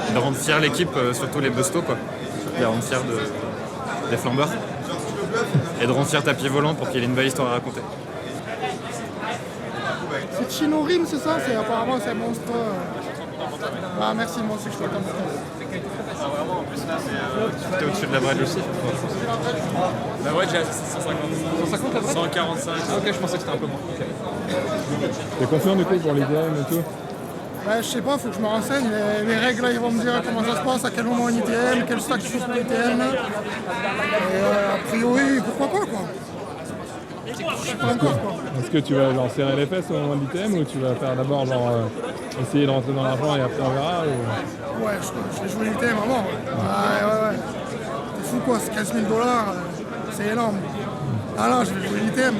et de rendre fier l'équipe, surtout les bustos, quoi. De les rendre fiers des flambeurs. Et de rendre fier Tapis Volant pour qu'il ait une belle histoire à raconter. C'est Chino Rim, c'est ça? Apparemment, c'est un monstre. Ah, merci, moi aussi, je suis content. T'es au-dessus de la bridge aussi? La bridge est à 150. 150 la bridge? 145. Ah, ok, je pensais que c'était un peu moins. Okay. T'es confiant du coup pour les ITM et tout? Ouais, je sais pas, faut que je me renseigne. Les règles, là, ils vont me dire comment ça se passe, à quel moment un ITM, quel stack il faut pour l'ITM. Et a priori, pourquoi pas, quoi. Je sais pas encore, quoi. Est-ce que tu vas genre serrer les fesses au moment de l'ITM ou tu vas faire d'abord genre essayer de rentrer dans l'argent et après on verra ou... Ouais, je vais jouer l'ITM avant. Ouais. C'est fou, quoi, c'est 15 000 $, c'est énorme. Ah là, je vais jouer l'ITM.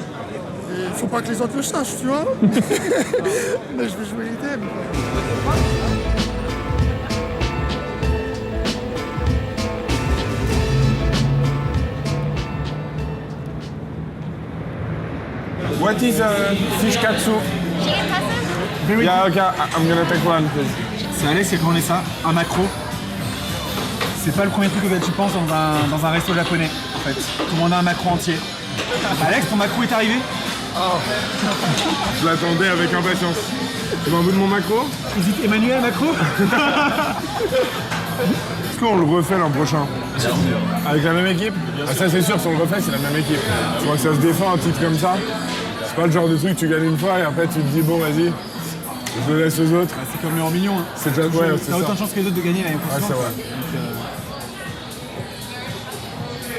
Il faut pas que les autres le sachent, tu vois. Mais je vais jouer l'ITM. What is fish katsu? Yeah, okay, I'm gonna take one, please. C'est Alex qui a commandé ça, un macro. C'est pas le premier truc auquel tu penses dans un resto japonais, en fait. Commander un macro entier. Alex, ton macro est arrivé? Oh. Je l'attendais avec impatience. Tu veux un bout de mon macro? Hésite Emmanuel macro? Est-ce qu'on le refait l'an prochain? Avec la même équipe? Ah, ça c'est sûr, si on le refait, c'est la même équipe. Je crois que ça se défend un titre comme ça. C'est pas le genre de truc que tu gagnes une fois et après tu te dis bon vas-y, je le laisse aux autres. Bah, c'est comme le 1 million. Hein. C'est déjà ouais, c'est ça. T'as autant de chances que les autres de gagner l'année prochaine. Ouais, c'est vrai.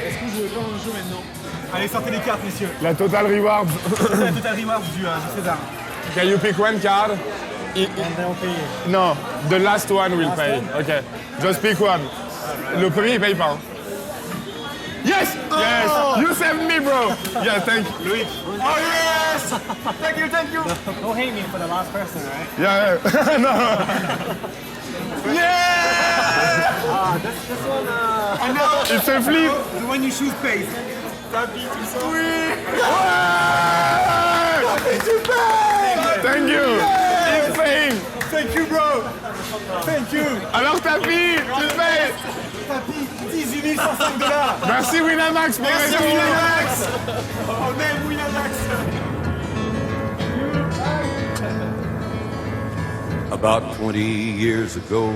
Est-ce qu'on joue pas un jeu maintenant? Allez, sortez les cartes, messieurs. La total reward. La total reward du César. Can you pick one card? And they'll pay you. No, the last one will pay. Okay, just pick one. Le premier il paye pas. Hein. Yes! Oh! Yes! You saved me, bro! Yeah, thank you. Louis. Oh, yes! Thank you. Don't hate me for the last person, right? Yeah. No. Yeah! This one, I know. It's a flip. The one you choose pays. Tapi, tu sens? Oui! Ouais! Tapi, tu payes! Thank you! Yes! It's paying! Thank you, bro! Thank you! Alors, Tapi, tu payes! Tapi, 18 105 $. Merci Winamax pour Merci raison. Winamax! On aime Winamax! About 20 years ago,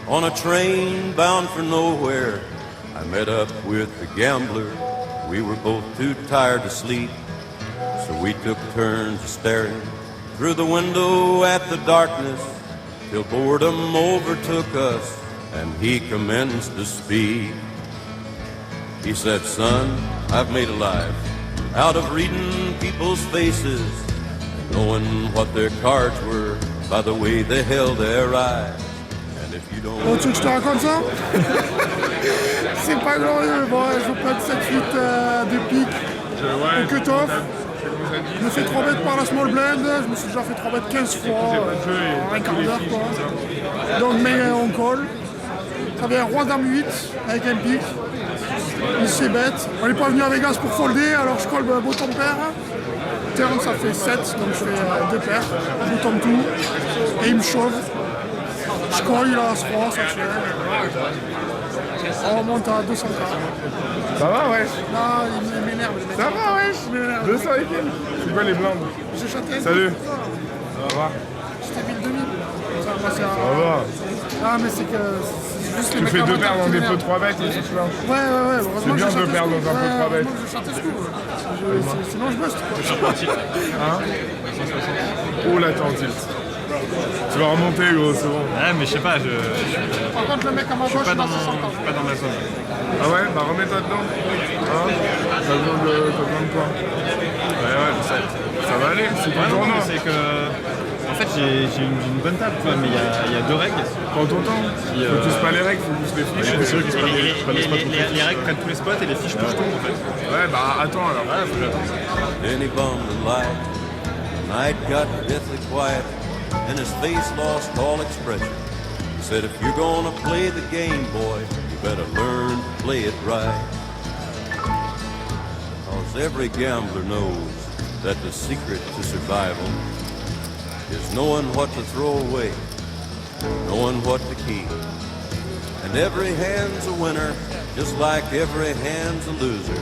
on a train bound for nowhere, I met up with the gambler. We were both too tired to sleep, so we took turns staring through the window at the darkness, till boredom overtook us and he commenced to speak. He said, son, I've made a life out of reading people's faces and knowing what their cards were by the way they held their eyes. And if you don't... Oh, tu veux que je te raconte ça? C'est pas glorieux. Bon, je joue pas de 7-8 de pique au cut-off. Je me fais 3 bêtes par la small blend. Je me suis déjà fait 3 bêtes 15 fois en un quart d'heure, quoi. Donc, mais on colle. Ça avait un roi dame 8 avec un pic. Il s'est bête. On n'est pas venu à Vegas pour folder, alors je colle bottom pair. Turn, ça fait 7, donc je fais 2 paires, bottom tout. Et il me chauffe. Je colle, il a As 3, ça tient. On remonte à 200 cartes. Ça va, ouais. Non, il m'énerve. Ça va, ouais. 200 et quelques. C'est quoi les blindes? J'ai chanté un Salut. peu. Ça va. J'étais 1000-2000. Ça va. Ah, mais c'est que. C'est juste Tu fais 2 paires dans des pots 3 bêtes et c'est ça. Ouais. C'est bien 2 paires dans un pot 3 bêtes. Je chantais ce coup. Sinon, je buste. Hein? Oh là, t'es en tilt. Tu vas remonter, gros, c'est bon. Ouais, mais je sais pas, Par contre, le mec à ma gauche, il a 600 cartes. pas dans ma zone. Ah ouais, bah remets-toi dedans. Hein? T'as besoin de quoi? Ouais, je sais. Ça va aller, c'est ton tournoi. C'est que. En fait, j'ai une bonne table, tu vois, mais il y a 2 règles. Prends ton temps. Faut tous pas les règles, faut juste les fiches. C'est sûr qu'ils les règles prennent tous les spots et les fiches touchent tout, en fait. Ouais, bah attends alors. Ouais, faut que j'attende. Then he bummed the light. Night got deathly quiet, and his face lost all expression. He said, if you're gonna play the game, boy, you better learn to play it right. Cause every gambler knows that the secret to survival is knowing what to throw away, knowing what to keep. And every hand's a winner, just like every hand's a loser.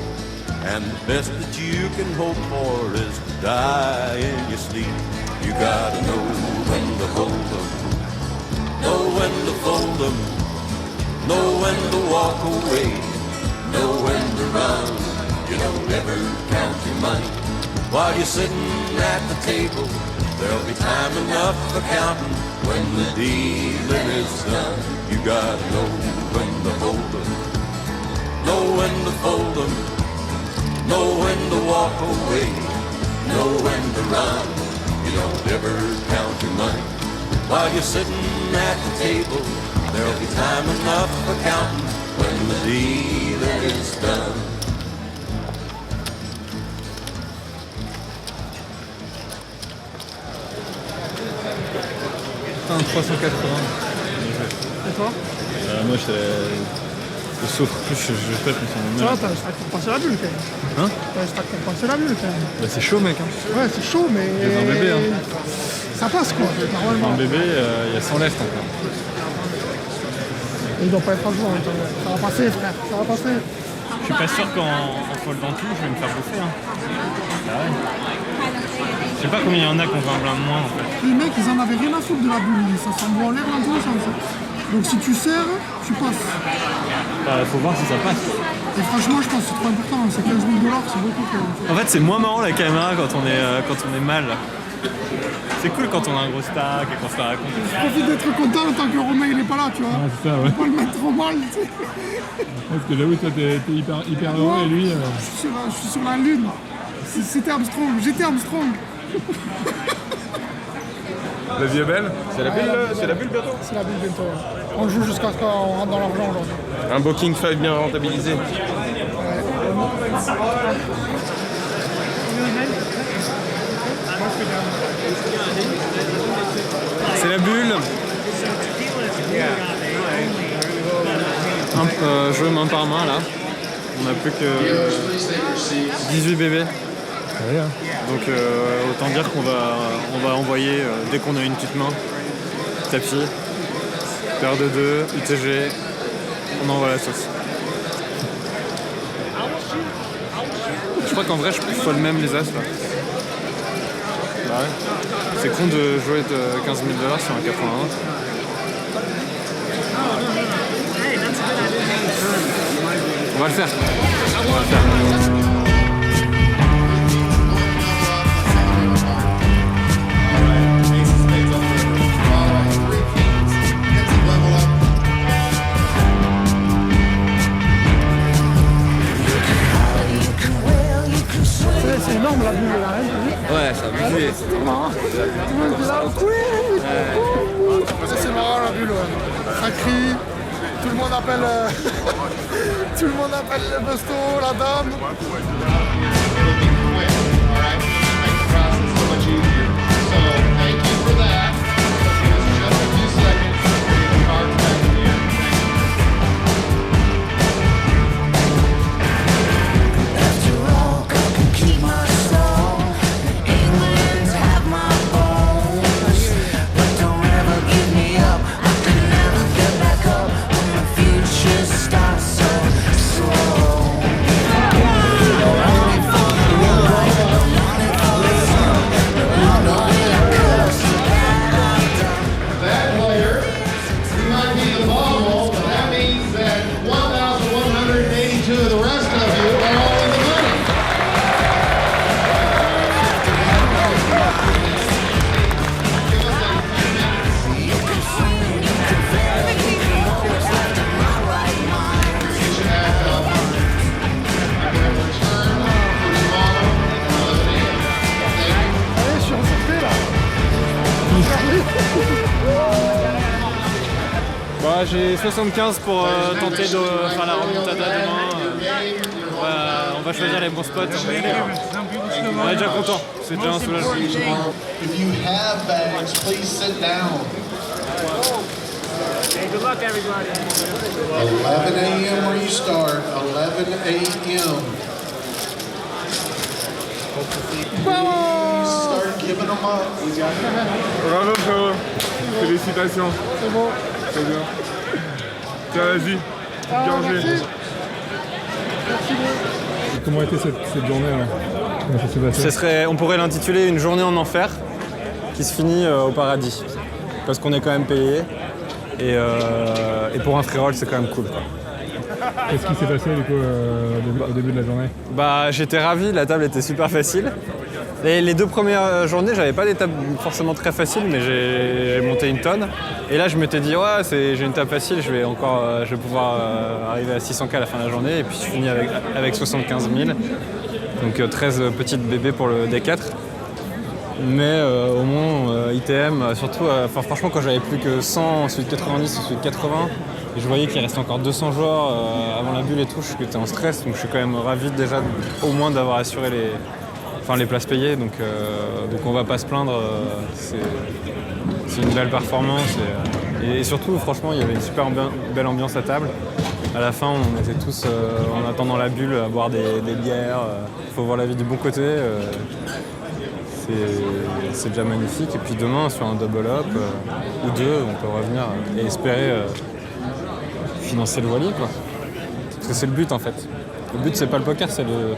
And the best that you can hope for is to die in your sleep. You gotta know when to hold 'em, know when to fold 'em, know when to walk away, know when to run. You don't ever count your money while you're sitting at the table. There'll be time enough for counting when the dealing is done. You gotta know when to hold 'em, know when to fold 'em, know when to walk away, know when to run. You don't ever count your money while you're sitting at the table. There'll be time enough for counting when the dealing is done. Un 380. Et toi? Moi, je souffre plus, je fais plus. Ça va, t'as un stack pour passer la bulle quand même. Hein? T'as un stack pour passer la bulle quand même. Bah, c'est chaud, mec. Hein. Ouais, c'est chaud, mais. J'ai un bébé. Hein. Ça passe quoi, normalement. Un bébé, il y a 100 left encore. Il doit pas être à jour, hein. Ça va passer, frère, ça va passer. Je suis pas sûr qu'en foldant tout, je vais me faire bouffer. Hein. Ah ouais. Je sais pas combien il y en a qu'on veut un blind moins en fait. Les mecs, ils en avaient rien à foutre de la bulle, ça s'envoie en l'air dans tous les sens. Donc si tu serres, tu passes. Bah, faut voir si ça passe. Et franchement, je pense que c'est trop important, c'est 15 000 $, c'est beaucoup quand même. En fait, c'est moins marrant la caméra quand on est mal. C'est cool quand on a un gros stack et qu'on se la raconte. Je profite d'être content tant que Romain il est pas là, tu vois. Ah, c'est ça, ouais. Faut pas le mettre trop mal, tu sais. Parce que là, oui, toi, t'es hyper heureux et lui. Je suis sur la lune. C'était Armstrong, j'étais Armstrong. La vie est belle? C'est la bulle bientôt? C'est la bulle bientôt. Ouais. On joue jusqu'à ce qu'on rentre dans l'argent aujourd'hui. Un Booking 5 bien rentabilisé. C'est la bulle. Jouer main par main là. On n'a plus que 18 bébés. Donc autant dire qu'on va envoyer dès qu'on a une petite main. Tapis, paire de 2, UTG, on envoie la sauce. Je crois qu'en vrai je fold même les as là. Bah ouais. C'est con de jouer de 15 000 $ sur un 81. On va le faire. On va le faire. C'est énorme la bulle là, hein. Ouais, c'est abusé. C'est trop marrant. Tout le monde est là. Oui. Ça c'est marrant la bulle, ouais. Ça crie. Tout le monde appelle, tout le monde appelle le busto, la dame. J'ai 75 pour tenter de faire la remontada demain. On va choisir les bons spots. On est déjà content, c'est déjà un soulagement. If you have bags, please sit down. Hey, good luck, everybody. 11 a.m. restart, 11 a.m. Please start giving them up. Bravo frérot, félicitations. C'est bon. Très bien. Tiens, vas-y, petite gorgée. Merci beaucoup. Comment a été cette journée là? Comment ça s'est passé? On pourrait l'intituler une journée en enfer qui se finit au paradis. Parce qu'on est quand même payé. Et pour un free roll, c'est quand même cool, quoi. Qu'est-ce qui s'est passé du coup au début de la journée? Bah, j'étais ravi, la table était super facile. Les 2 premières journées, j'avais pas des tables forcément très faciles, mais j'ai monté une tonne. Et là, je m'étais dit, ouais, j'ai une table facile, je vais pouvoir arriver à 600K à la fin de la journée. Et puis je finis avec 75 000. Donc 13 petites bébés pour le D4. Mais au moins, ITM, surtout, franchement, quand j'avais plus que 100, ensuite 90, ensuite 80, et je voyais qu'il restait encore 200 joueurs avant la bulle et tout, j'étais en stress. Donc je suis quand même ravi déjà au moins d'avoir assuré les places payées. Donc on va pas se plaindre. C'est une belle performance. Et surtout, franchement, il y avait une super belle ambiance à table. À la fin, on était tous en attendant la bulle à boire des bières. Il faut voir la vie du bon côté. C'est déjà magnifique. Et puis demain, sur un double up ou 2, on peut revenir et espérer financer le voilier, quoi. Parce que c'est le but, en fait. Le but, c'est pas le poker, c'est de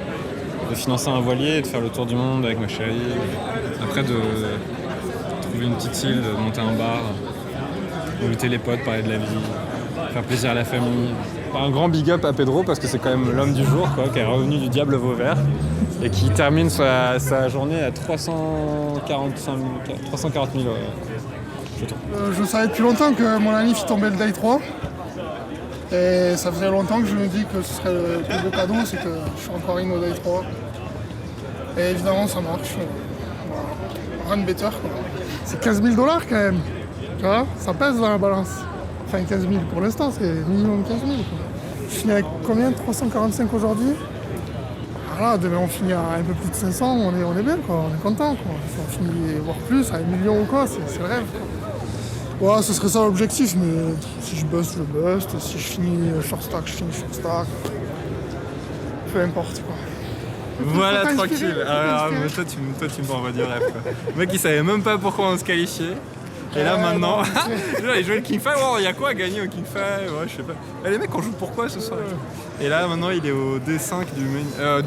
financer un voilier, de faire le tour du monde avec ma chérie. Après, de trouver une petite île, de monter un bar, inviter les potes, parler de la vie, faire plaisir à la famille. Un grand big up à Pedro, parce que c'est quand même l'homme du jour, quoi, qui est revenu du Diable Vauvert et qui termine sa journée à 340 000 jetons. Je savais depuis longtemps que mon anniv tombait le day 3. Et ça faisait longtemps que je me dis que ce serait le plus beau cadeau, c'est que je suis encore in au day 3. Et évidemment ça marche. Voilà. Run better, quoi. C'est 15 000 $ quand même. Tu vois, ça pèse dans la balance. Enfin 15 000 pour l'instant, c'est minimum 15 000. Quoi. Je finis avec combien? 345 aujourd'hui. Voilà, demain on finit à un peu plus de 500, on est bien, quoi. On est content, quoi. Si on finit voire plus, à 1 million ou quoi, c'est le rêve, quoi. Ouais, ce serait ça l'objectif, mais si je bust, je bust. Si je finis short stack, je finis short stack. Peu importe, quoi. Voilà, tranquille. Mais toi, tu me renvoies du rêve, quoi. Le mec, il savait même pas pourquoi on se qualifiait. Et là, maintenant, il jouait le King 5. Oh, il y a quoi à gagner au King 5? Ouais, je sais pas. Et les mecs, on joue pourquoi ce soir? Et là, maintenant, il est au D5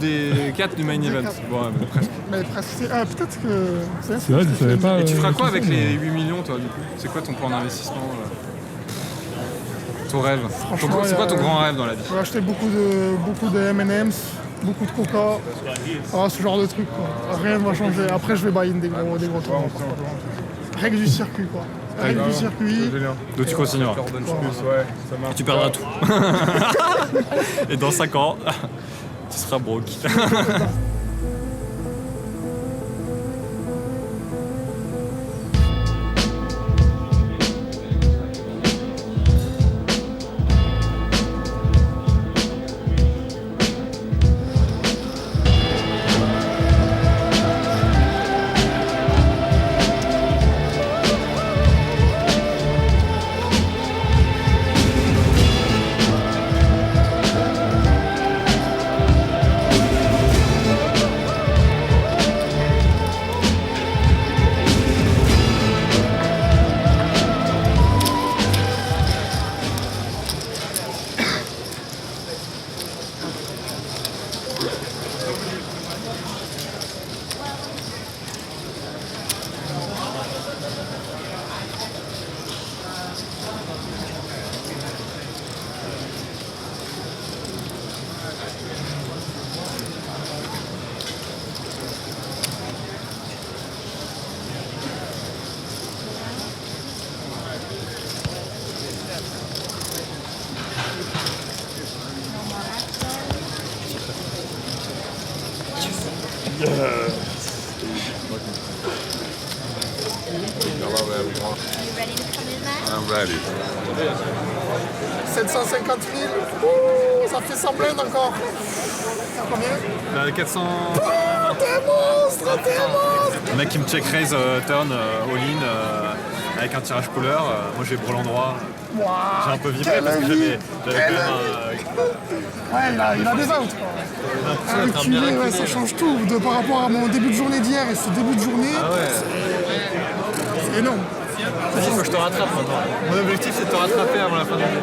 D4 du main event. Bon, mais presque. Mais presque. Ah, peut-être que. C'est vrai, je savais pas. Et tu feras quoi avec les 8 millions, toi, du coup? C'est quoi ton plan d'investissement? Ton rêve? C'est quoi ton grand rêve dans la vie? Je vais acheter beaucoup de M&M's, beaucoup de coca, ce genre de trucs, quoi. Rien ne va changer. Après, je vais buy in des gros tours. Règle du circuit, quoi. Règle du circuit. Donc tu continueras. Et tu perdras tout. Et dans 5 ans, tu seras broke. I'm ready. 750 000. Ouh, ça fait 100 blindes encore. Combien 400. Oh, t'es monstre, t'es monstre. Le mec qui me check raise turn all-in avec un tirage couleur. Moi j'ai brûlé endroit. Wow, j'ai un peu vibré parce que j'avais quand même Ouais, il a des outs quoi. Reculé, ouais, ça change tout par rapport à mon début de journée d'hier et ce début de journée. Ah ouais. C'est énorme. Il faut que je te rattrape maintenant. Mon objectif c'est de te rattraper avant la fin de l'année.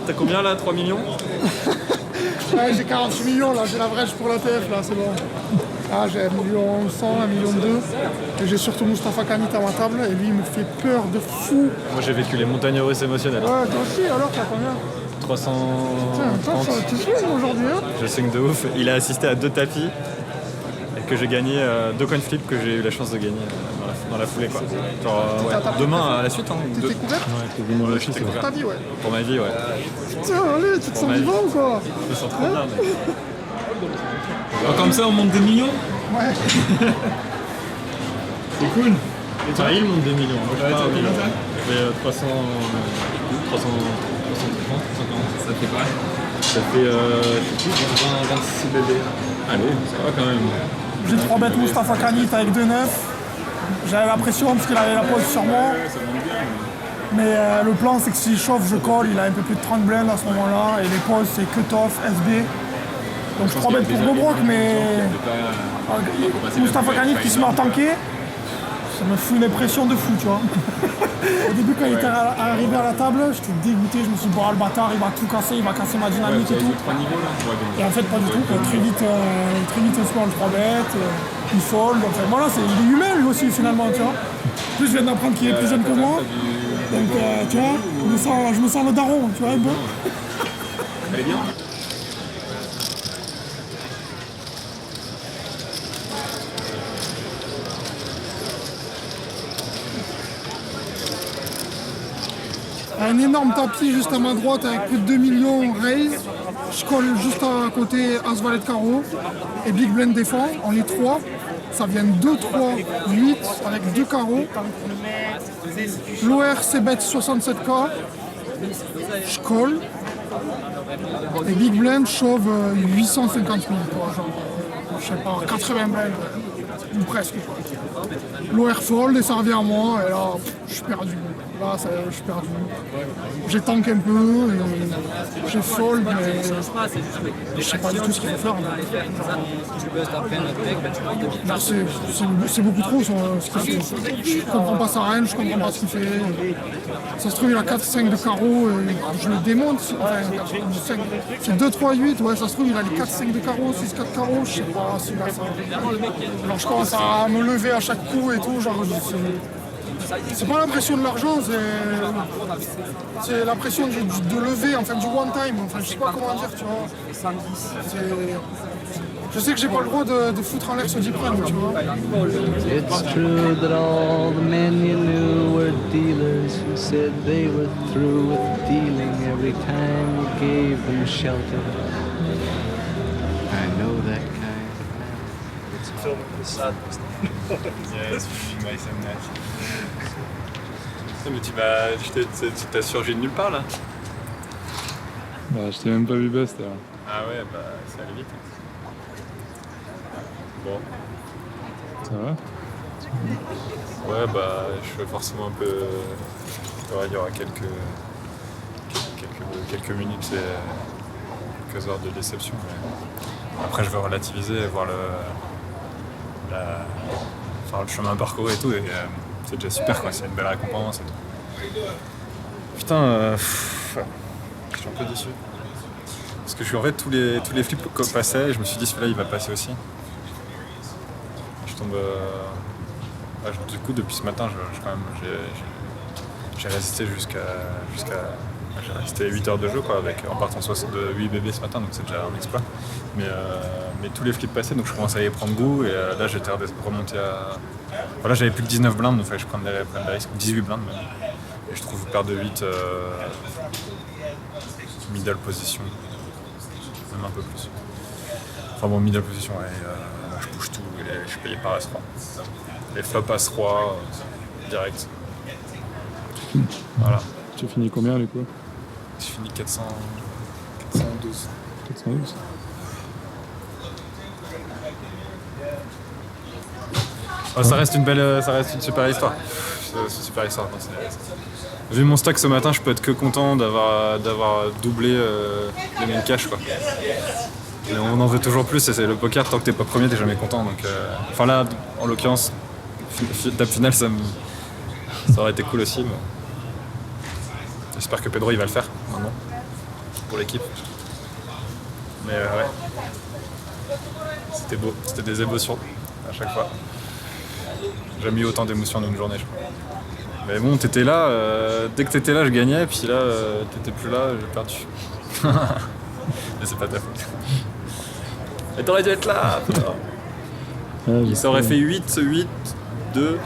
T'as combien là, 3 millions? Ouais, j'ai 48 millions là, j'ai la vrèche pour l'ATF là, c'est bon. Ah, j'ai 1 million 100, 1 million 2. Et j'ai surtout Mustapha Kanit à ma table et lui il me fait peur de fou. Moi j'ai vécu les montagnes russes émotionnelles. Ouais, toi aussi, alors t'as combien? 330. Tu swings aujourd'hui hein? Je swing de ouf. Il a assisté à 2 tapis et que j'ai gagné 2 coin flips que j'ai eu la chance de gagner dans la foulée quoi. Genre ouais, demain à la suite. Hein, t'étais couvert? Ouais, j'étais couvert. Pour ta vie, ouais. Pour ma vie, ouais. Putain, allez, tu te sens vivant ou quoi? Je me sens trop bien, mec. Comme ça on monte des millions? Ouais. C'est cool. Et toi, il monte des millions. Moi, je pars, je fais 330, 350. Ça fait quoi? Ça fait 26 bébés. Allez, ça va quand même. J'ai 3 bêtes Mustapha Kanit avec 2-9. J'avais la pression parce qu'il avait la pose sur moi. Mais le plan c'est que s'il chauffe, je colle. Il a un peu plus de 30 blinds à ce moment-là. Et les poses c'est cut-off, SB. Donc je 3 bêtes pour Gobrock, mais Mustapha Kanit qui se met à tanker, ça me fout une pression de fou, tu vois. Au début, quand il était arrivé à la table, j'étais dégoûté, je me suis dit, bon, le bâtard, il va tout casser, il va casser ma dynamique et tout. Et en fait, pas du tout, très vite on se prend le 3 bêtes, il fold, enfin voilà, il est humain lui aussi finalement, tu vois. En plus, je viens d'apprendre qu'il est plus jeune que moi, donc tu vois, je me sens le daron, tu vois, bon. Elle est bien. Un énorme tapis juste à ma droite avec plus de 2 millions raise. Je colle juste à côté As Valet de Carreau et Big Blind défend. On est 3. Ça vient 2, 3, 8 avec 2 carreaux. L'OR c'est bet 67K. Je colle. Et Big Blind shove 850 000. Genre, je sais pas, 80 blinds. Ou presque. L'OR fold et ça revient à moi. Et là, je suis perdu. Là, je suis perdu. J'ai tank un peu, j'ai fold, mais je sais pas du tout ce qu'il faut faire. C'est beaucoup trop ce qu'il fait. Je comprends pas sa range, je comprends pas ce qu'il fait. Ça se trouve, il a 4-5 de carreaux, je le démonte. Enfin, c'est 2-3-8, ouais, ça se trouve, il a les 4-5 de carreaux, 6-4 carreaux, je sais pas si là ça. Alors je commence à me lever à chaque coup et tout, genre. C'est pas l'impression de l'argent, c'est l'impression de lever, enfin du one time, enfin je sais pas comment dire, tu vois. Je sais que j'ai pas le droit de foutre en l'air ce deep run, tu vois. It's true that all the men you knew were dealers who said they were through with dealing every time you gave them shelter. I know that kind of man. It's filming the sadness. Yeah, it's nice and nice. Mais tu t'as surgi de nulle part là. Bah, je t'ai même pas vu bust là. Ah ouais, bah ça allait vite. Bon. Ça va? Ouais, bah je fais forcément un peu. Ouais, il y aura quelques minutes et quelques heures de déception. Mais après, je vais relativiser et voir le chemin parcouru et tout. Et c'est déjà super quoi, c'est une belle récompense et tout. Putain, je suis un peu déçu. Parce que en fait, tous les flips passaient et je me suis dit celui-là il va passer aussi. Je tombe. Du coup, depuis ce matin, j'ai résisté jusqu'à. J'ai resté 8 heures de jeu quoi, en partant de 8 bébés ce matin, donc c'est déjà un exploit. Mais tous les flips passaient, donc je commençais à y prendre goût et là j'étais remonté à. Voilà, j'avais plus que 19 blindes, donc il fallait que je prenne des risques, 18 blindes même. Et je trouve paire de 8 middle position, même un peu plus. Enfin bon, middle position, ouais, je bouge tout et je suis payé par As-Roi. Les flops As-Roi, direct. Voilà. Tu finis combien du coup? J'ai fini 412. 412. Oh, ça reste une super histoire. C'est une super histoire. Vu mon stack ce matin, je peux être que content d'avoir doublé les main cash quoi. Et on en veut toujours plus et c'est le poker, tant que t'es pas premier t'es jamais content. Donc, enfin là, en l'occurrence, table finale ça aurait été cool aussi. Mais... J'espère que Pedro il va le faire maintenant pour l'équipe. Mais ouais, c'était beau, c'était des émotions à chaque fois. J'ai jamais eu autant d'émotions dans une journée, je crois. Mais bon, t'étais là, dès que t'étais là, je gagnais, puis là, t'étais plus là, j'ai perdu. Mais c'est pas ta faute. Et t'aurais dû être là, putain. Ça aurait fait 8, 2.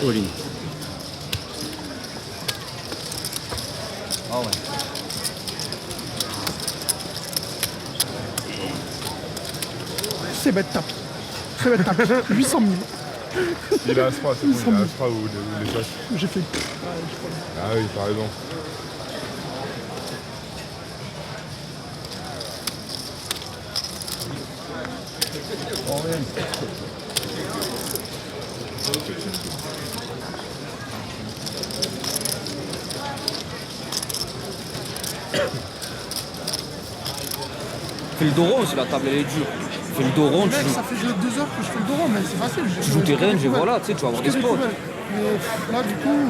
All-in. All in. C'est bête tape. Très bête tape. 800 000. Il a As-Roi, c'est bon, il a As-Roi ou les choses. J'ai fait. Ah oui, t'as raison. Fais le dos rond si la table elle est dure. Fais le dos rond, tu joues. Ça fait 2 heures que je fais le dos rond, mais c'est facile. Tu joues tes ranges et voilà, tu sais, tu vas avoir des spots. Mais là, du coup,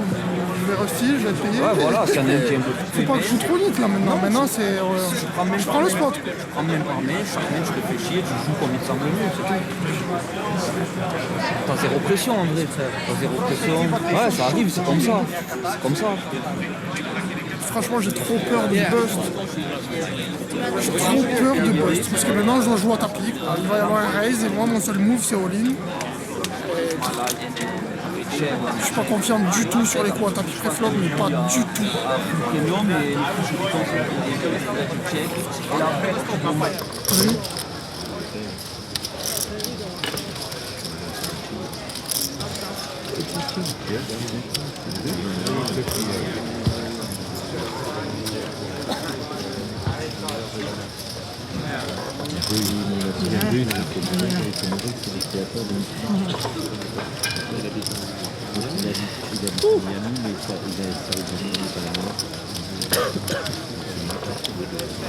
je vais refiler, je vais être payé. Ouais, voilà, c'est un qui est un peu Faut pas que je joue trop vite là maintenant. Maintenant, c'est. Je prends le spot. Tu prends main par main, chaque main tu réfléchis, tu joues comme il te semble mieux, c'est tout. T'as zéro pression en vrai, frère. T'as zéro pression. Ouais, ça arrive, c'est comme ça. C'est comme ça. Franchement, j'ai trop peur du bust. J'ai trop peur de bust. Parce que maintenant, je dois jouer à tapis. Il va y avoir un raise et moi, mon seul move, c'est all-in. Je suis pas confiant du tout sur les coups à tapis pré-flop, mais pas du tout. Oui.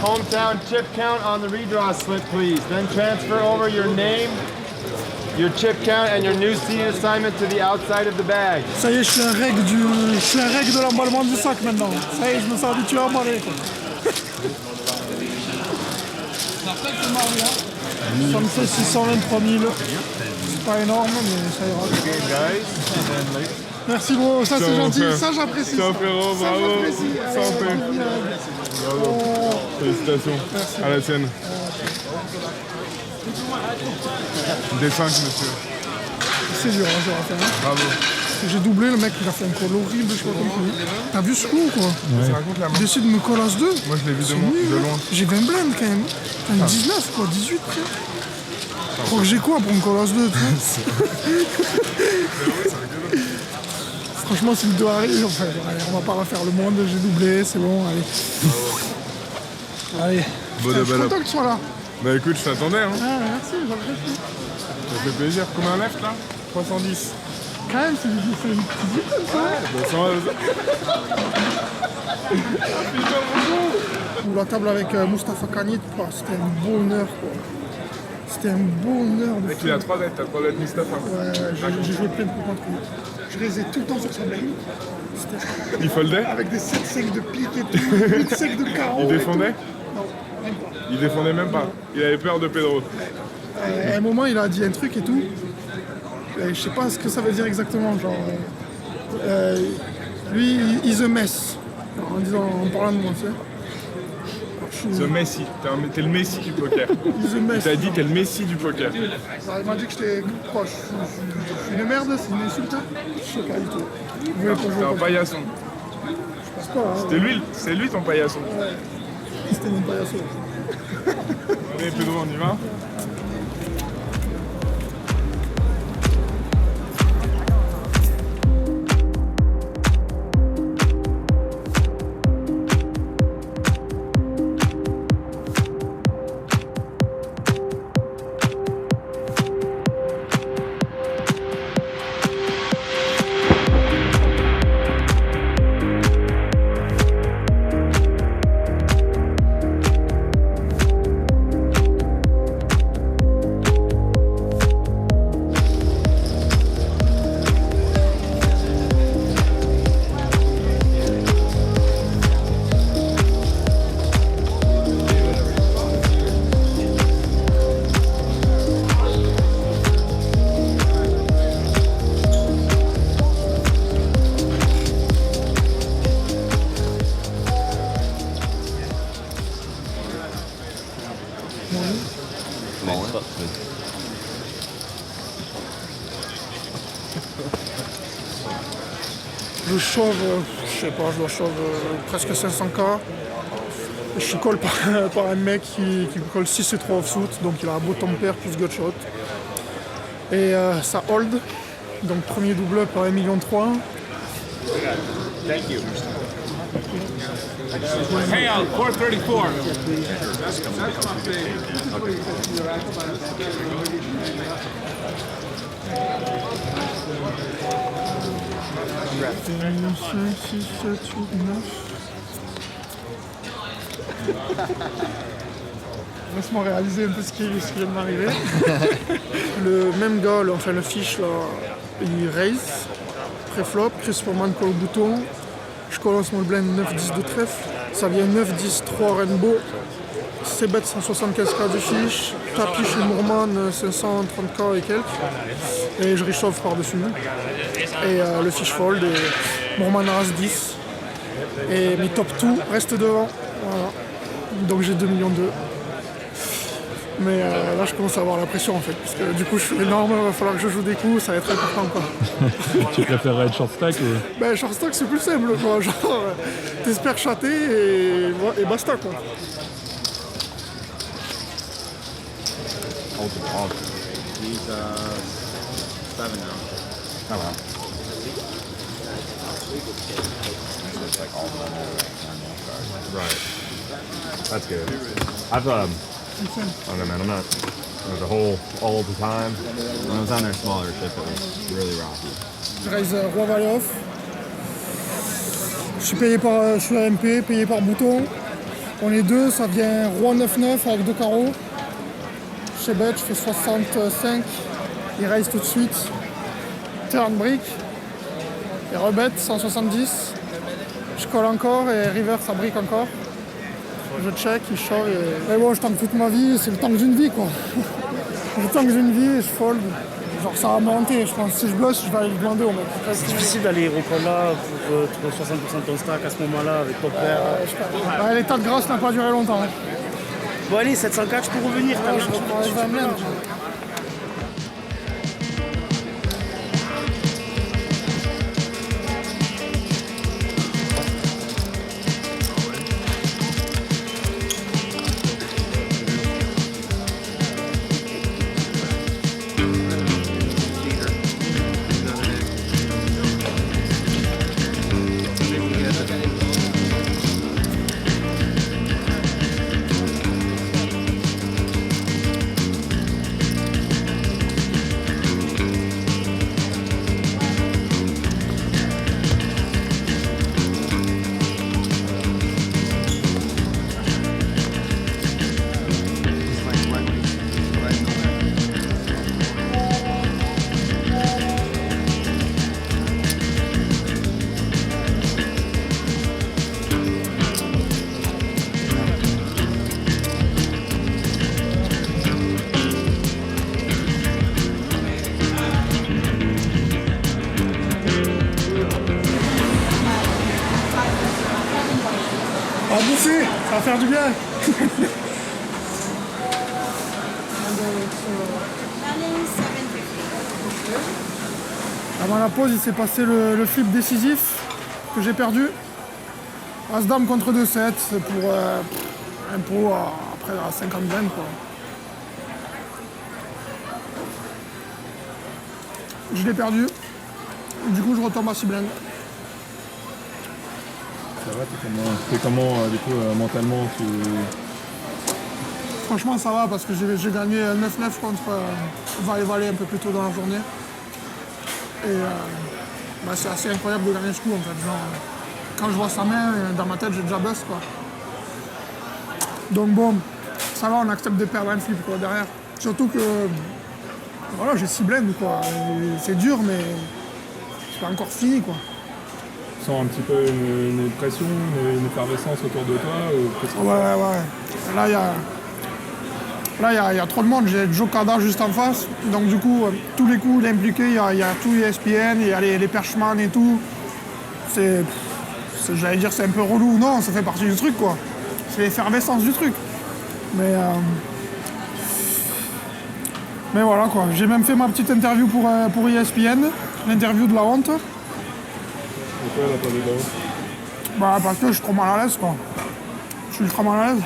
Hometown chip count on the redraw slip, please. Then transfer over your name, your chip count, and your new seed assignment to the outside of the bag. Ça y est, je suis un règle de l'emballement du sac maintenant. Ça y est, je me sens habitué à emballer, quoi. Ça me fait 623 000. C'est pas énorme, mais ça ira. Merci bro, ça c'est gentil, ça j'apprécie. Ciao frérot, bravo. Santé. Bravo. Félicitations. Merci. À la tienne. D5 monsieur. C'est dur, hein, je faire. Bravo. J'ai doublé, le mec il a fait un call horrible, je sais pas comment. T'as vu ce coup ou quoi? Il décide de me call as 2. Moi je l'ai vu de loin. J'ai 20 blindes quand même. Enfin, 19 quoi, 18 près. Je crois que j'ai quoi pour me call as 2, tu vois? Franchement, si le 2 arrive, enfin, allez, on va pas refaire le monde, j'ai doublé, c'est bon, allez. Allez. Bon, Je suis content que tu sois là. Bah écoute, je t'attendais. Hein. Ah, merci, j'apprécie. Ça fait plaisir. Combien left là? 310. Quand même, c'est difficile comme ça. La table avec Mustapha Kanit, c'était un bonheur quoi. C'était un bonheur. Mec, il a 3 lettres, t'as 3 lettres Mustapha. Ouais, j'ai joué plein de coups contre lui. Je réalisais tout le temps sur sa blague. Il foldait? Avec des 7-5 de pique et tout, 8-5 de carreau. Il défendait? Non, même pas. Il défendait même pas. Il avait peur de Pedro. À un moment, il a dit un truc et tout. Je sais pas ce que ça veut dire exactement. Genre, lui, he's a mess. En parlant de moi, tu sais. The Messi, t'es le Messi du poker. Il t'a dit t'es le Messi du poker. Il m'a dit que j'étais proche. Je suis une merde, c'est une insulte. Je sais pas du tout. C'était un paillasson. Je pense pas. Hein. C'est lui ton paillasson. Ouais. C'était mon paillasson. Allez Pedro, on y va. Je shove, je sais pas, je dois shove presque 500K. Je suis call par un mec qui colle 6 et 3 offsuit, donc il a un bottom pair plus gutshot. Et ça hold, donc premier double par 1,3 million. Thank you. Payout 434. Laisse-moi réaliser un peu ce qui vient de m'arriver. Le même gars, enfin le fiche là, il raise, pré-flop, Chris Foreman call au bouton, je call en small blind 9-10 de trèfle, ça vient 9-10-3 rainbow, c'est bet 175K de fiche, tapis chez Moorman 530K et quelques, et je réchauffe par-dessus. Et le fish fold, et Moorman as 10, et mes top 2 restent devant, voilà. Donc j'ai 2,2 millions. Mais là je commence à avoir la pression en fait, parce que du coup je suis énorme, il va falloir que je joue des coups, ça va être important quoi. Tu préférerais être short stack ou... Ben short stack c'est plus simple quoi, genre t'espères chatter et basta quoi. Right. That's good. I've okay man, I'm not There's a hole all the time. When I was on their smaller ship, it was really rocky. Je raise Roi Valioff. Je suis AMP, payé par bouton. On est deux, ça vient Roi 9-9 avec 2 carreaux. Chez Bet, je fais 65. Il raise tout de suite. Turn brick. Et rebête 170. Je colle encore et river ça brique encore. Je check, il show et bon, je tank toute ma vie, c'est le tank d'une vie quoi. Je tank d'une vie et je fold. Genre ça va monter, je pense. Si je bluff, je vais aller le blinder au mec. C'est difficile d'aller reprendre là pour 60% de ton stack à ce moment-là avec ton père. Ouais, l'état de grâce n'a pas duré longtemps. Hein. Bon allez, 704, je peux revenir. Ouais, je reprends les 20 mètres. On va bouffer, ça va faire du bien. Avant la pause, il s'est passé le flip décisif que j'ai perdu. As-Dame contre 2-7, c'est pour un pot après à 50 blindes quoi. Je l'ai perdu. Du coup, je retombe à 6 blindes. Ça va, t'es comment du coup mentalement Franchement ça va parce que j'ai gagné 9-9 contre Valet un peu plus tôt dans la journée. Et c'est assez incroyable de gagner ce coup en fait. Genre, quand je vois sa main, dans ma tête j'ai déjà bust quoi. Donc bon, ça va, on accepte de perdre un flip quoi derrière. Surtout que voilà, j'ai 6 blindes quoi. C'est dur mais c'est pas encore fini quoi. Tu sens un petit peu une pression, une effervescence autour de toi ou... Ouais. Là, il y a trop de monde. J'ai Joe Cada juste en face. Donc, du coup, tous les coups, il est impliqué. Il y a tout ESPN, il y a les perchemans et tout. J'allais dire, c'est un peu relou. Non, ça fait partie du truc, quoi. C'est l'effervescence du truc. Mais voilà, quoi. J'ai même fait ma petite interview pour ESPN. L'interview de la honte. Pourquoi elle a pas des barreaux ? Bah, parce que je suis trop mal à l'aise, quoi. Je suis ultra mal à l'aise.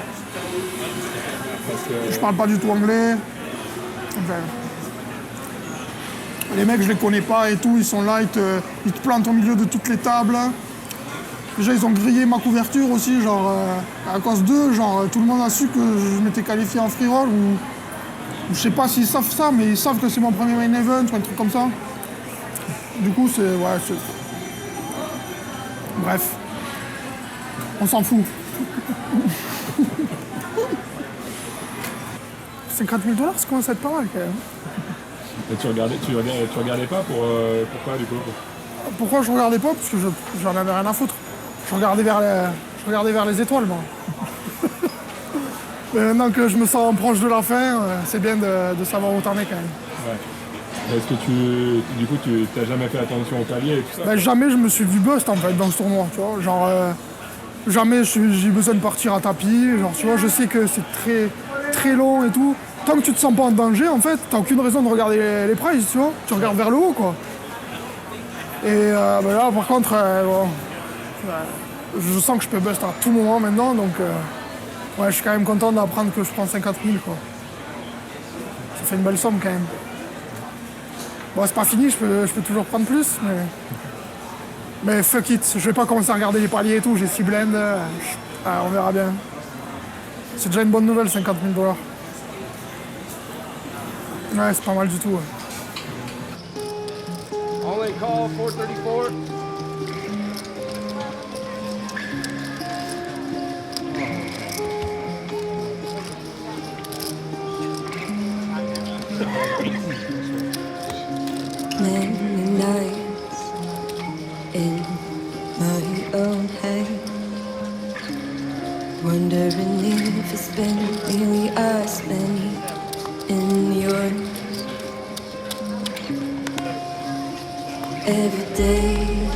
Je parle pas du tout anglais. Enfin, les mecs, je les connais pas et tout. Ils sont là, ils te plantent au milieu de toutes les tables. Déjà, ils ont grillé ma couverture aussi, genre, à cause d'eux. Genre, tout le monde a su que je m'étais qualifié en free roll. Ou je sais pas s'ils savent ça, mais ils savent que c'est mon premier main event ou un truc comme ça. Du coup, c'est... Bref, on s'en fout. 50 000 $, ça commence à être pas mal quand même. Et tu regardais pas pourquoi du coup ? Pourquoi je regardais pas ? Parce que j'en avais rien à foutre. Je regardais vers les étoiles moi. Mais maintenant que je me sens proche de la fin, c'est bien de savoir où t'en es quand même. Ouais. Est-ce que tu t'as jamais fait attention au palier et tout ça ? Ben, jamais je me suis vu bust en fait dans ce tournoi, tu vois. Genre jamais j'ai besoin de partir à tapis. Genre tu vois, je sais que c'est très très long et tout. Tant que tu te sens pas en danger en fait, t'as aucune raison de regarder les prizes, tu vois. Tu regardes vers le haut quoi. Et là par contre, je sens que je peux bust à tout moment maintenant, donc je suis quand même content d'apprendre que je prends 50 000 quoi. Ça fait une belle somme quand même. Bon, c'est pas fini, je peux toujours prendre plus, mais fuck it, je vais pas commencer à regarder les paliers et tout, j'ai 6 blindes, on verra bien. C'est déjà une bonne nouvelle, 50 000 $. Ouais, c'est pas mal du tout. Ouais. Only call 434. Many nights in my own head, wondering if it's been nearly as many in yours. Every day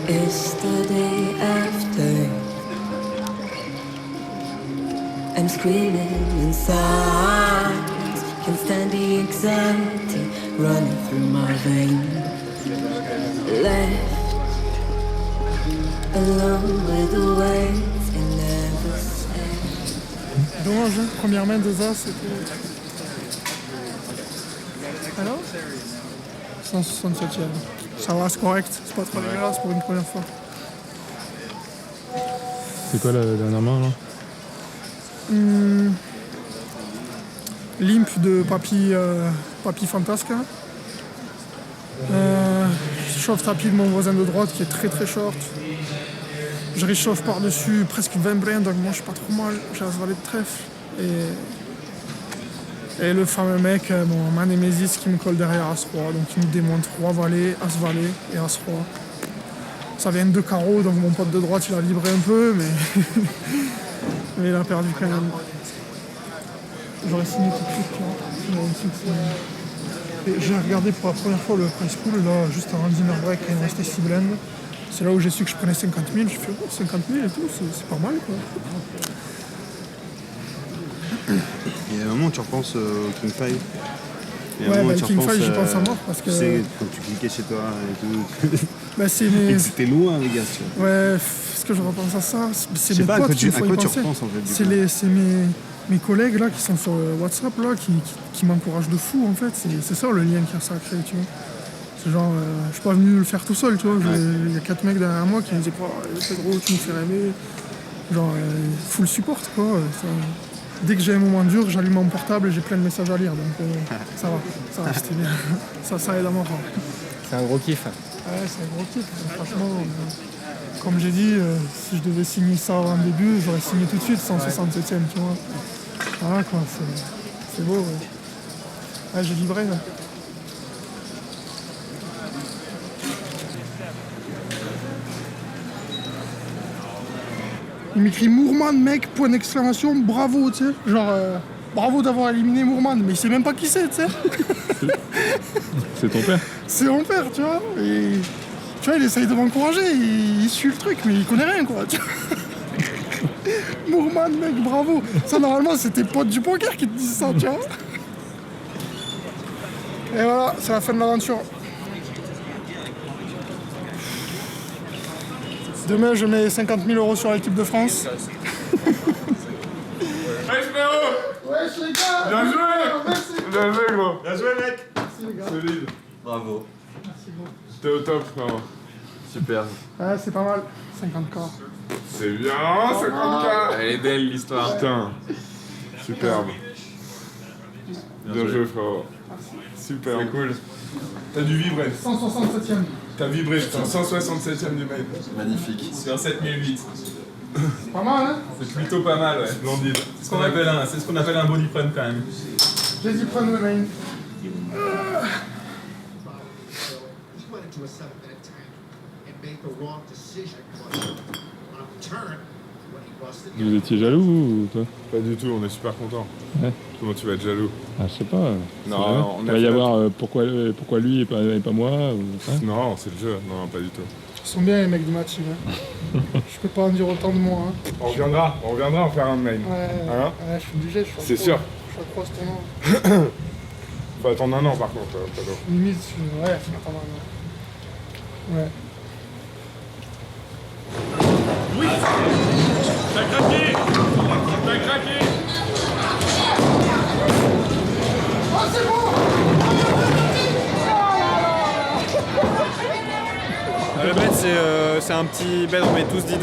is the day after. I'm screaming inside, can't stand the anxiety running through my veins. Left alone with the waves and never said. Dommage, hein. Première main des As, c'était. Alors 167ème. Ça va, c'est correct, c'est pas trop dégueulasse pour une première fois. C'est quoi la dernière main là? Limp de Papy Fantasca. Je chauffe tapis de mon voisin de droite qui est très très short. Je réchauffe par-dessus presque 20 brins, donc moi je suis pas trop mal. J'ai As-Valet de trèfle. Et le fameux mec, ma némésis qui me colle derrière As-Roi, donc il me démonte Roi Valet, As-Valet et As-Roi. Ça vient de 2 carreaux, donc mon pote de droite il a vibré un peu, mais, mais il a perdu quand même. J'aurais signé tout de suite, tu vois. Et j'ai regardé pour la première fois le price pool, là, juste avant le dinner break, quand il me restait 6 blends. C'est là où j'ai su que je prenais 50 000, je fais 50 000 et tout, c'est pas mal quoi. Il y a un moment où tu repenses au King 5. Ouais, bah, le King 5, j'y pense à mort parce que. C'est quand tu cliquais chez toi et tout. Bah, c'est mes. Et que c'était loin, les gars, tu vois. Ouais, est-ce que je repense à ça? C'est mes pas, potes à quoi tu penser. repenses en fait? C'est mes collègues là qui sont sur WhatsApp là qui m'encouragent de fou en fait. C'est ça le lien qui a sacré, tu vois. C'est genre, je suis pas venu le faire tout seul, tu vois. Il y a 4 mecs derrière moi qui me disaient, Pedro, tu nous fais rêver. Genre, full support quoi. Dès que j'ai un moment dur, j'allume mon portable et j'ai plein de messages à lire, donc ça va, c'était bien. ça aide à mort. C'est un gros kiff. Ouais, c'est un gros kiff. Franchement, comme j'ai dit, si je devais signer ça en début, j'aurais signé tout de suite 167ème, tu vois. Voilà quoi, c'est beau. Ouais, ouais j'ai vibré là. Il m'écrit Moorman, mec, point d'exclamation, bravo, tu sais. Genre, bravo d'avoir éliminé Moorman, mais il sait même pas qui c'est, tu sais. C'est ton père? C'est mon père, tu vois. Et, tu vois, il essaye de m'encourager, il suit le truc, mais il connaît rien, quoi. Moorman, mec, bravo. Ça, normalement, c'est tes potes du poker qui te disent ça, tu vois. Et voilà, c'est la fin de l'aventure. Demain, je mets 50 000 € sur l'équipe de France. Ouais, frérot! Ouais, les gars! Bien joué! Merci! Bien joué, gros! Bien joué, mec! Merci, les gars! Solide! Bravo! Merci, gros! T'es au top, frérot! Super! Ouais, c'est pas mal. 50K. C'est bien, 50K! Elle est belle l'histoire. Putain! Superbe! Bien joué, frérot! Super! C'est cool! T'as dû vibrer! 167ème. T'as vibré, putain, 167ème du mail. Magnifique. Sur 7008. C'est pas mal, hein? C'est plutôt pas mal, ouais. Splendide. C'est ce qu'on appelle un body print quand même. J'ai dit prendre le main. Vous étiez jaloux ou toi? Pas du tout, on est super contents. Ouais. Comment tu vas être jaloux? Ah, je sais pas. Non, on il va y avoir pourquoi lui et pas moi ou... Non, c'est le jeu. Non, pas du tout. Ils sont bien les mecs du match, hein. Je peux pas en dire autant de moi, hein. On reviendra en faire un de main. Ouais, Hein? ouais, je suis obligé, je suis C'est sûr. Je suis accro à ce tournoi. Faut attendre un an par contre, Pado. Limite, ouais, c'est pas mal. Ouais. Oui! T'as craqué! T'as craqué! Ah, c'est bon! Le bet, c'est un petit bet, on met tous 10 $.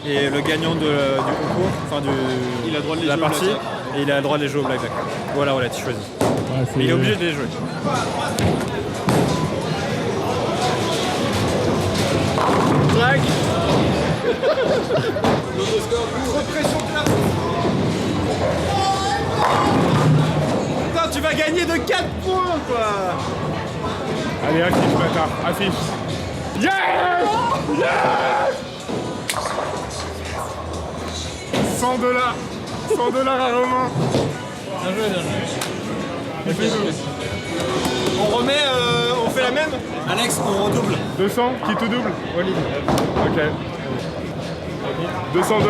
Et le gagnant du concours, enfin il a droit de les la jouer au partie, blackjack. et il a le droit de les jouer au blackjack. Voilà, tu choisis. Mais il est obligé de les jouer. Drag. Trop de pression, Claire. Putain, tu vas gagner de 4 points, quoi. Allez, affiche, bâtard, affiche. Yes! Yes! 100 $. 100 $ à Romain. Bien joué, bien joué. On remet, on fait la même? Alex, on redouble. 200, qui tout double? Walid. Ok. 200 $.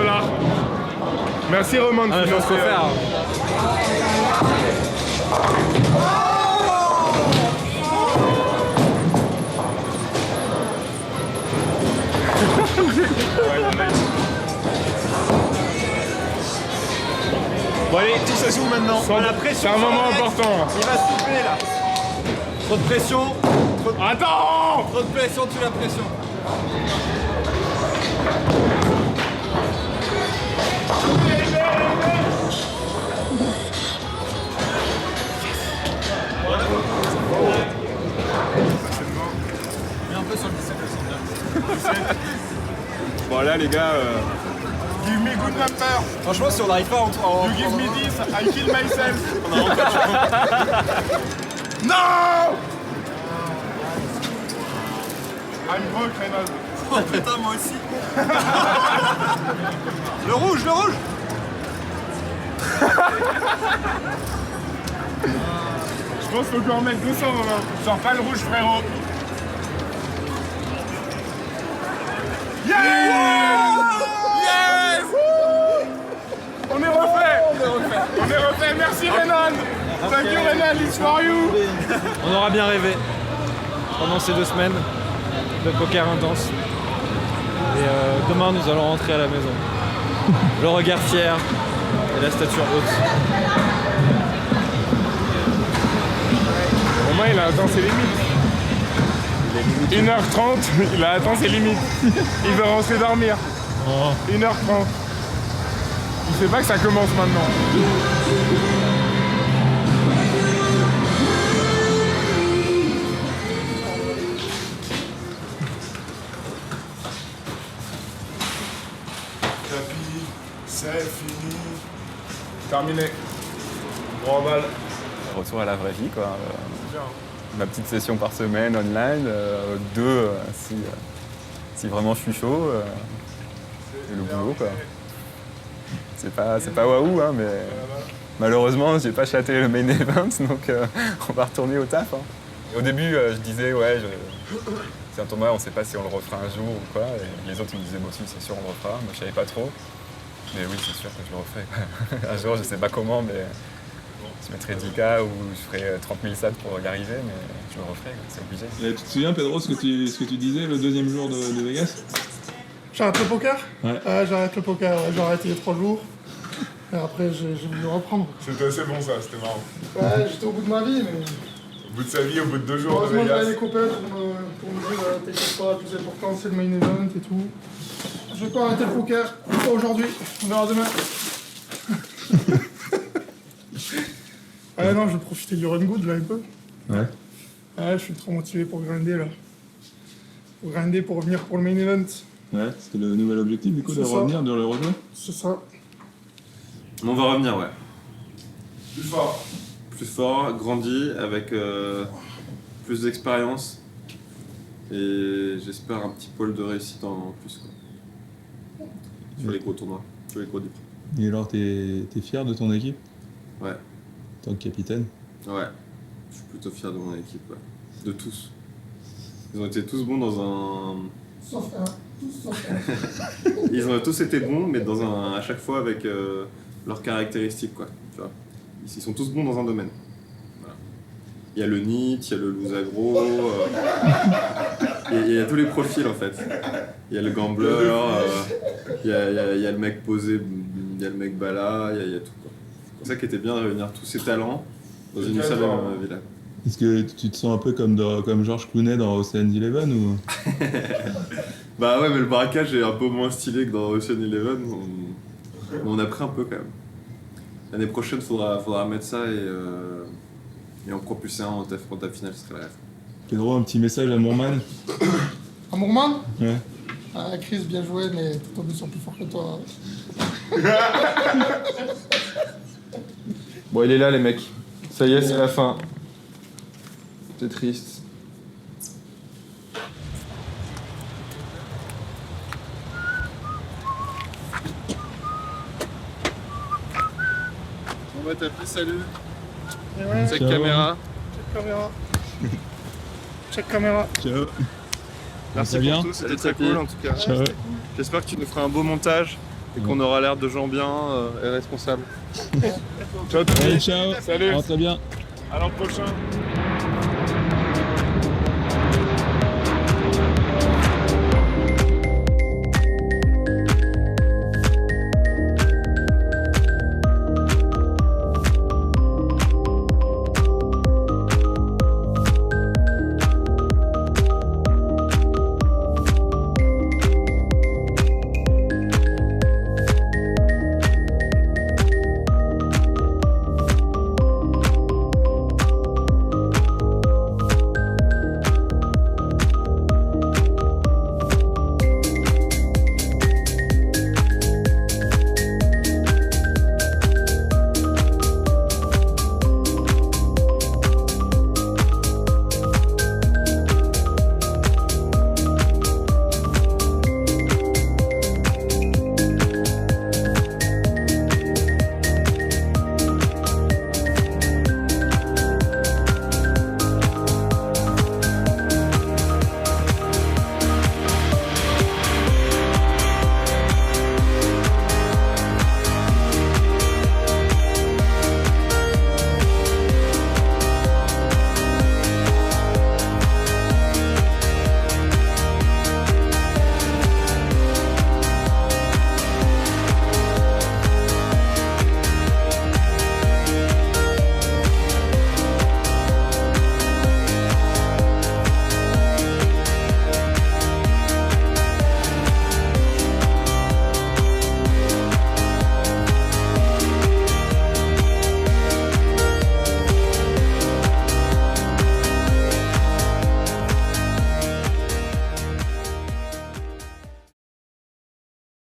Merci Romain de Ah, je vais financer. se refaire. Bon allez, tout se joue maintenant. On a la pression. C'est un moment Alex. important. Il va se couper là. Trop de pression. Attends! Trop de pression, tu la pression. Mets un peu sur le 17 aussi. Bon là les gars, Give me good number. Franchement, si on n'arrive pas en You give me this, I kill myself. No! I'm broke, Reynald. Oh putain, moi aussi. Le rouge, le rouge. Je pense qu'il faut qu'on remette 200 Romain. Genre pas le rouge, frérot. Yes! Yes! On est refait. On est refait. Merci Renan. Thank you Renan, it's for you. On aura bien rêvé pendant ces 2 semaines de poker intense. Et demain, nous allons rentrer à la maison. Le regard fier et la stature haute. Romain, il a atteint ses limites. 1h30, il a atteint ses limites. Il veut rentrer dormir. 1h30. Il sait pas que ça commence maintenant. Capi, c'est fini. Terminé. Bon balle. Retour à la vraie vie, quoi. Bien. Ma petite session par semaine online, 2 si vraiment je suis chaud, et le boulot, quoi. C'est pas waouh, hein, mais malheureusement, j'ai pas chaté le main event, donc on va retourner au taf. Hein. Et au début, je disais, ouais, c'est un tournoi, on sait pas si on le refera un jour ou quoi. Et les autres, ils me disaient, moi aussi, c'est sûr, on le refera. Moi, je savais pas trop. Mais oui, c'est sûr que je le referai. Un jour, je sais pas comment, mais je mettrai 10K ou je ferai 30 000 sats pour y arriver, mais je le referai, c'est obligé. Et tu te souviens, Pedro, ce que tu disais le deuxième jour de Vegas? J'arrête le poker? Ouais. J'arrête le poker, ouais. J'ai arrêté il y a 3 jours. Et après, j'ai voulu reprendre. C'était assez bon ça, c'était marrant. Ouais, j'étais au bout de ma vie, mais... Au bout de sa vie, au bout de 2 jours de heureusement, Vegas. j'avais les copains pour me dire t'inquiète pas, le plus important, c'est le main event et tout. Je vais pas arrêter le poker, pas aujourd'hui, on verra demain. Ah non, je vais profiter du run good là un peu. Ouais. Ouais, je suis trop motivé pour grinder là. Pour grinder, pour revenir pour le main event. Ouais, c'était le nouvel objectif du coup, de C'est ça. revenir, de le rejouer. C'est ça. On va revenir, ouais. Plus fort. Plus fort, grandi, avec plus d'expérience. Et j'espère un petit pôle de réussite en plus, quoi. Sur les gros tournois, sur les gros dips. Et alors, t'es fier de ton équipe? Ouais. En tant que capitaine? Ouais. Je suis plutôt fier de mon équipe, ouais. De tous. Ils ont été tous bons dans un... Sauf un. Tous sauf un. Ils ont tous été bons, mais à chaque fois avec leurs caractéristiques, quoi. Tu vois. Ils sont tous bons dans un domaine. Voilà. Il y a le NIT, il y a le loose aggro, il y a tous les profils en fait. Il y a le gambler, il y a le mec posé, il y a le mec bala, il y a tout, quoi. C'est ça qui était bien de réunir tous ces talents dans une seule villa. Est-ce que tu te sens un peu comme George Clooney dans Ocean's Eleven ou... Bah ouais, mais le braquage est un peu moins stylé que dans Ocean's Eleven. On a pris un peu quand même. L'année prochaine, faudra mettre ça Et en propulsé en ta finale, ce serait la F1. Pedro, un petit message à Moorman. À Moorman? Ouais. Ah, Chris, bien joué, mais tes tombés sont plus forts que toi. Bon, il est là, les mecs. Ça y est, c'est la fin. C'est triste. On va t'appeler, salut. Ouais. Check caméra. Check caméra. Check caméra. Ciao. Merci Ça pour vient tout, c'était très cool en tout cas. Ciao. J'espère que tu nous feras un beau montage et qu'on aura l'air de gens bien et responsables. Ciao tout le Allez, monde. ciao. Salut. Rentre bien. À l'an prochain.